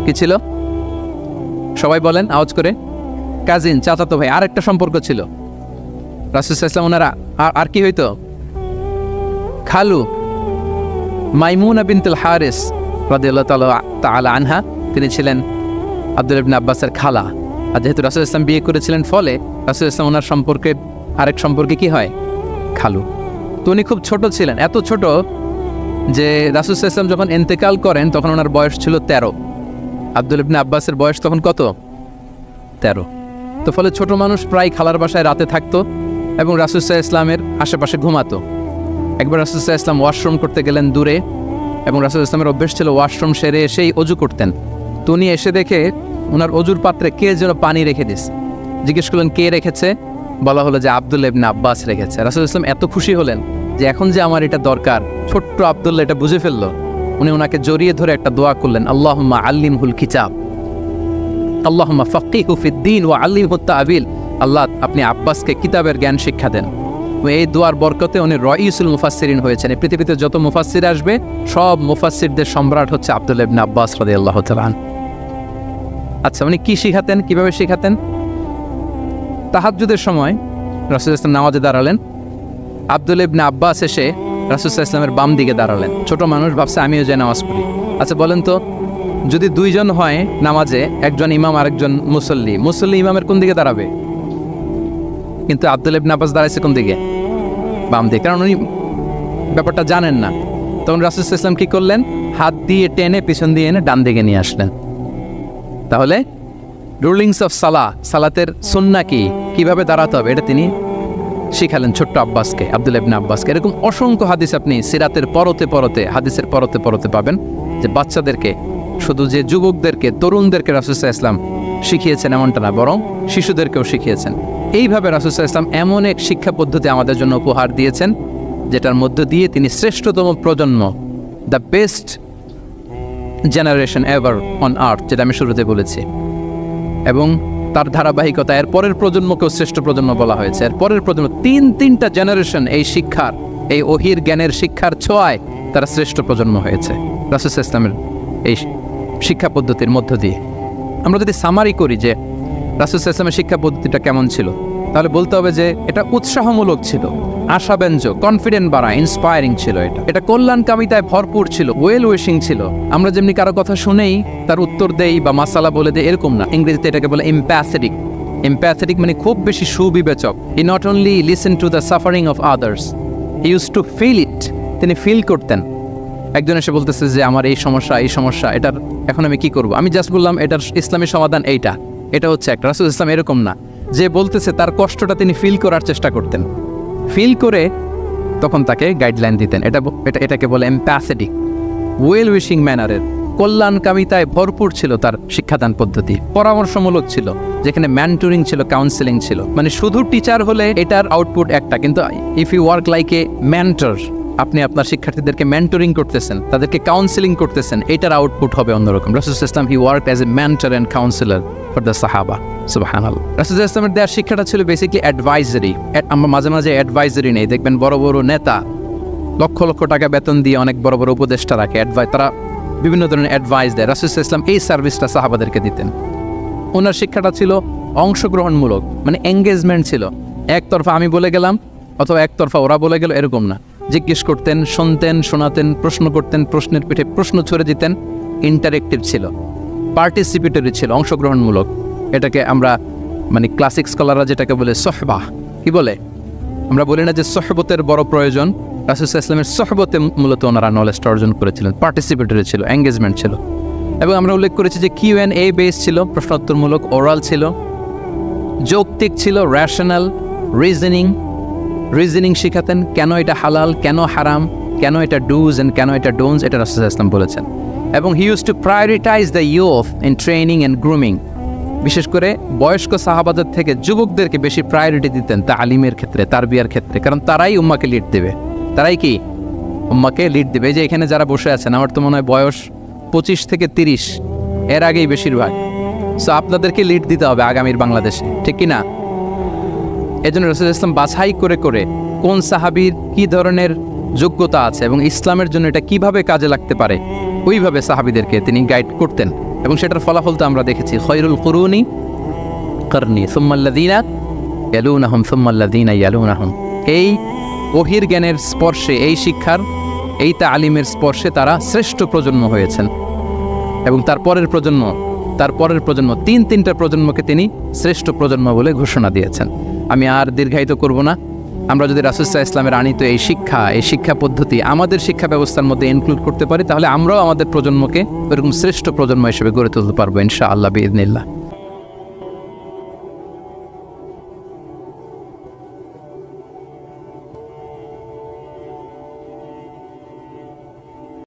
কি ছিল? সবাই বলেন আওয়াজ করে। কাজিন, চাচাতো ভাই। আর একটা সম্পর্ক ছিল রাসূল সাল্লাল্লাহু আলাইহি ওয়াসাল্লাম ওনারা, আর কি হইতো? খালু মাইমুনা বিনতুল হারিস রাদিয়াল্লাহু তাআলা আনহা, তিনি ছিলেন আব্দুল্লাহ ইবনে আব্বাসের খালা। আর যেহেতু রাসূল সাল্লাল্লাহু আলাইহি ওয়াসাল্লাম বিয়ে করেছিলেন, ফলে রাসূল সাল্লাল্লাহু আলাইহি ওয়াসাল্লাম ওনার সম্পর্কে আরেক সম্পর্কে কি হয়? খালু। তো উনি খুব ছোট ছিলেন, এত ছোট যে রাসূল সাল্লাল্লাহু আলাইহি ওয়াসাল্লাম যখন ইন্তেকাল করেন তখন ওনার বয়স ছিল 13। আব্দুল্লাহ ইবনে আব্বাসের বয়স তখন কত? 13। তো ফলে ছোট মানুষ প্রায় খালার বাসায় রাতে থাকতো এবং রাসূল সাল্লাল্লাহু আলাইহি ওয়াসাল্লামের আশেপাশে ঘুমাতো। একবার রাসূল সাল্লাল্লাহু আলাইহি ওয়াসাল্লাম ওয়াশরুম করতে গেলেন দূরে, এবং রাসূল সাল্লাল্লাহু আলাইহি ওয়াসাল্লামের অভ্যেস ছিল ওয়াশরুম সেরে এসেই অজু করতেন। তো উনি এসে দেখে ওনার অজুর পাত্রে কে যেন পানি রেখে দিস। জিজ্ঞেস করলেন কে রেখেছে? বলা হলো যে আব্দুল্লাহ ইবনে আব্বাস রেখেছে। রাসূল সাল্লাল্লাহু আলাইহি ওয়াসাল্লাম এত খুশি হলেন যে এখন যে আমার এটা দরকার, ছোট্ট আব্দুল্লাহ এটা বুঝে ফেললো। উনি ওনাকে জড়িয়ে ধরে একটা দোয়া করলেন, আল্লাহুম্মা আল্লিমহুল কিতাব, আল্লাহুম্মা ফাক্কিহু ফিদ্দীন ওয়া আল্লিমহুত তা'বীল। আল্লাহ, আপনি আব্বাসকে কিতাবের জ্ঞান শিক্ষা দেন। এই দোয়ার বরকতে উনি রাইসুল মুফাসসিরিন হয়েছেন। এই পৃথিবীতে যত মুফাসসির আসবে সব মুফাসসিরদের সম্রাট হচ্ছে আব্দুল্লাহ ইবনে আব্বাস রাদিয়াল্লাহু তাআলা। আচ্ছা, উনি কি শিখাতেন, কিভাবে শিখাতেন? তাহাজ্জুদের সময় রাসূল সাল্লাল্লাহু আলাইহি ওয়াসাল্লাম নামাজে দাঁড়ালেন, আব্দুল্লাহ ইবনে আব্বাস এসে রাসূল সাল্লাল্লাহু আলাইহি ওয়াসাল্লামের বাম দিকে দাঁড়ালেন। ছোট মানুষ, ভাবছে আমিও যে নামাজ পড়ি। আচ্ছা বলেন তো, যদি দুইজন হয় নামাজে, একজন ইমাম আরেকজন মুসল্লি, মুসল্লি ইমামের কোন দিকে দাঁড়াবে? কিন্তু আব্দুল্লাহ ইবনে আব্বাস দাঁড়াইছে কোন দিকে? বাম দিকে, কারণ উনি ব্যাপারটা জানেন না। তখন রাসূল সাল্লাল্লাহু আলাইহি ওয়াসাল্লাম কি করলেন? হাত দিয়ে টেনে পিছন দিয়ে এনে ডান দিকে নিয়ে আসলেন। তাহলে রুলিংস অফ সালাতের সুন্নাহ কি, কিভাবে দাঁড়াতে হবে, এটা তিনি শিখালেন ছোট্ট আব্বাসকে, আব্দুল্লাহ ইবনে আব্বাসকে। এরকম অসংখ্য হাদিস আপনি সিরাতের পরতে পরতে, হাদিসের পরতে পরতে পাবেন, যে বাচ্চাদেরকে, শুধু যে যুবকদেরকে, তরুণদেরকে রাসূল সাল্লাল্লাহু আলাইহি ওয়াসাল্লাম শিখিয়েছেন এমনটা না, বরং শিশুদেরকেও শিখিয়েছেন। এইভাবে রাসূল সাল্লাল্লাহু আলাইহি ওয়াসাল্লাম এমন এক শিক্ষা পদ্ধতি আমাদের জন্য উপহার দিয়েছেন, যেটার মধ্য দিয়ে তিনি শ্রেষ্ঠতম প্রজন্ম, the best generation ever on earth, যেটা আমি শুরুতে বলেছি, এবং তার ধারাবাহিকতা এর পরের প্রজন্মকেও শ্রেষ্ঠ প্রজন্ম বলা হয়েছে। এর পরের প্রজন্ম, তিনটা জেনারেশন এই শিক্ষার, এই ওহির জ্ঞানের শিক্ষার ছোঁয়ায় তারা শ্রেষ্ঠ প্রজন্ম হয়েছে রাসূল সাল্লাল্লাহু আলাইহি ওয়াসাল্লামের এই শিক্ষা পদ্ধতির মধ্য দিয়ে। আমরা যদি সামারি করি যে রাসূল সাল্লাল্লাহু আলাইহি ওয়াসাল্লামের শিক্ষা পদ্ধতিটা কেমন ছিল, তাহলে বলতে হবে যে এটা উৎসাহমূলক ছিল, আশাব্যঞ্জক, কনফিডেন্ট বাড়া, ইন্সপায়ারিং ছিল। এটা কল্যাণকামিতায় ভরপুর ছিল, ওয়েল উইশিং ছিল। আমরা যেমনি কারো কথা শুনেই তার উত্তর দেই বা মাসালা বলে দেই, এরকম না। ইংরেজিতে এটাকে বলে এমপ্যাথেটিক। এমপ্যাথেটিক মানে খুব বেশি সুবিবেচক। He not only listen to the suffering of others, he use to feel it. তিনি ফিল করতেন একজন এসে বলতেছে যে আমার এই সমস্যা, এটার এখন আমি কি করব? আমি জাস্ট বললাম এটার ইসলামী সমাধান এটা হচ্ছে একটা। রাসূল ইসলাম এরকম না, যে বলতেছে তার কষ্টটা তিনি ফিল করার চেষ্টা করতেন, ফিল করে তখন তাকে গাইডলাইন দিতেন। এটাকে বলে এমপ্যাথেটিক, ওয়েল উইশিং ম্যানারের, কল্যাণকামিতায় ভরপুর ছিল তার শিক্ষাদান পদ্ধতি, পরামর্শমূলক ছিল, যেখানে মেন্টরিং ছিল, কাউন্সেলিং ছিল। মানে শুধু টিচার হলে এটার আউটপুট একটা, কিন্তু if you work like a mentor, আপনি আপনার শিক্ষার্থীদেরকে মেন্টরিং করতেছেন, তাদেরকে কাউন্সেলিং করতেছেন, এটার আউটপুট হবে অন্যরকম। রাসূল Islam he work as a mentor and counsellor for the সাহাবা। সুবহানাল্লাহ। রাসূল ইসলামের দেওয়ার শিক্ষাটা ছিল বেসিক্যালি অ্যাডভাইজারি। আমরা মাঝে মাঝে অ্যাডভাইজারি নেই, দেখবেন বড় বড় নেতা লক্ষ লক্ষ টাকা বেতন দিয়ে অনেক বড় বড় উপদেষ্টা রাখে, তারা বিভিন্ন ধরনের অ্যাডভাইস দেয়। রাসূল ইসলাম এই সার্ভিসটা সাহাবাদেরকে দিতেন। ওনার শিক্ষাটা ছিল অংশগ্রহণমূলক, মানে এঙ্গেজমেন্ট ছিল। একতরফা আমি বলে গেলাম অথবা একতরফা ওরা বলে গেল, এরকম না। জিজ্ঞেস করতেন, শুনতেন, শোনাতেন, প্রশ্ন করতেন, প্রশ্নের পিঠে প্রশ্ন ছড়ে দিতেন। ইন্টারেক্টিভ ছিল, পার্টিসিপেটরি ছিল, অংশগ্রহণমূলক। এটাকে আমরা মানে ক্লাসিক স্কলাররা যেটাকে বলে সহবাহ, কি বলে? আমরা বলি না যে সহবতের বড় প্রয়োজন? রাসূল ইসলামের সহবতে মূলত ওনারা নলেজটা অর্জন করেছিলেন, পার্টিসিপেটরি ছিল, এঙ্গেজমেন্ট ছিল। এবং আমরা উল্লেখ করেছি যে Q&A বেস ছিল, প্রশ্নোত্তরমূলক, ওরাল ছিল, যৌক্তিক ছিল, র্যাশনাল, রিজনিং শিখাতেন। কেন এটা হালাল, কেন হারাম, কেন এটা ডুজ অ্যান্ড কেন এটা ডোন্টস, এটা রাসূল ইসলাম বলেছেন। এবং হি use two prioritise the youth in training and grooming. বিশেষ করে বয়স্ক সাহাবাদের থেকে যুবকদেরকে বেশি প্রায়োরিটি দিতেন তালিমের ক্ষেত্রে, তারবিয়ার ক্ষেত্রে, কারণ তারাই উম্মাকে লিড দেবে। তারাই কি উম্মাকে লিড দেবে। এই যে এখানে যারা বসে আছেন, আমার তো মনে হয় বয়স 25 থেকে 30, এর আগেই বেশিরভাগ। সো আপনাদেরকে লিড দিতে হবে আগামীর বাংলাদেশে, ঠিক কি না? এজন্য রাসূল ইসলাম বাছাই করে করে কোন সাহাবীর কি ধরনের যোগ্যতা আছে এবং ইসলামের জন্য এটা কিভাবে কাজে লাগতে পারে, ওইভাবে সাহাবীদেরকে তিনি গাইড করতেন। এবং সেটার ফলাফল তো আমরা দেখেছি, খৈরুল কুরুনি করনি সুম্মাল্লাযীনা ইয়ালুনাহুম সুম্মাল্লাযীনা ইয়ালুনাহুম। এই ওহির জ্ঞানের স্পর্শে, এই শিক্ষার, এই তালিমের স্পর্শে তারা শ্রেষ্ঠ প্রজন্ম হয়েছেন। এবং তার পরের প্রজন্ম 3টা প্রজন্মকে তিনি শ্রেষ্ঠ প্রজন্ম বলে ঘোষণা দিয়েছেন। আমি আর দীর্ঘায়িত করব না। আমরা যদি রাসূল সাল্লাল্লাহু আলাইহি ওয়াসাল্লামের আনিত এই শিক্ষা পদ্ধতি আমাদের শিক্ষা ব্যবস্থার মধ্যে ইনক্লুড করতে পারি, তাহলে আমরাও আমাদের প্রজন্মকে এরকম শ্রেষ্ঠ প্রজন্ম হিসেবে গড়ে তুলতে পারবো ইনশাআল্লাহ বিইذنিল্লাহ।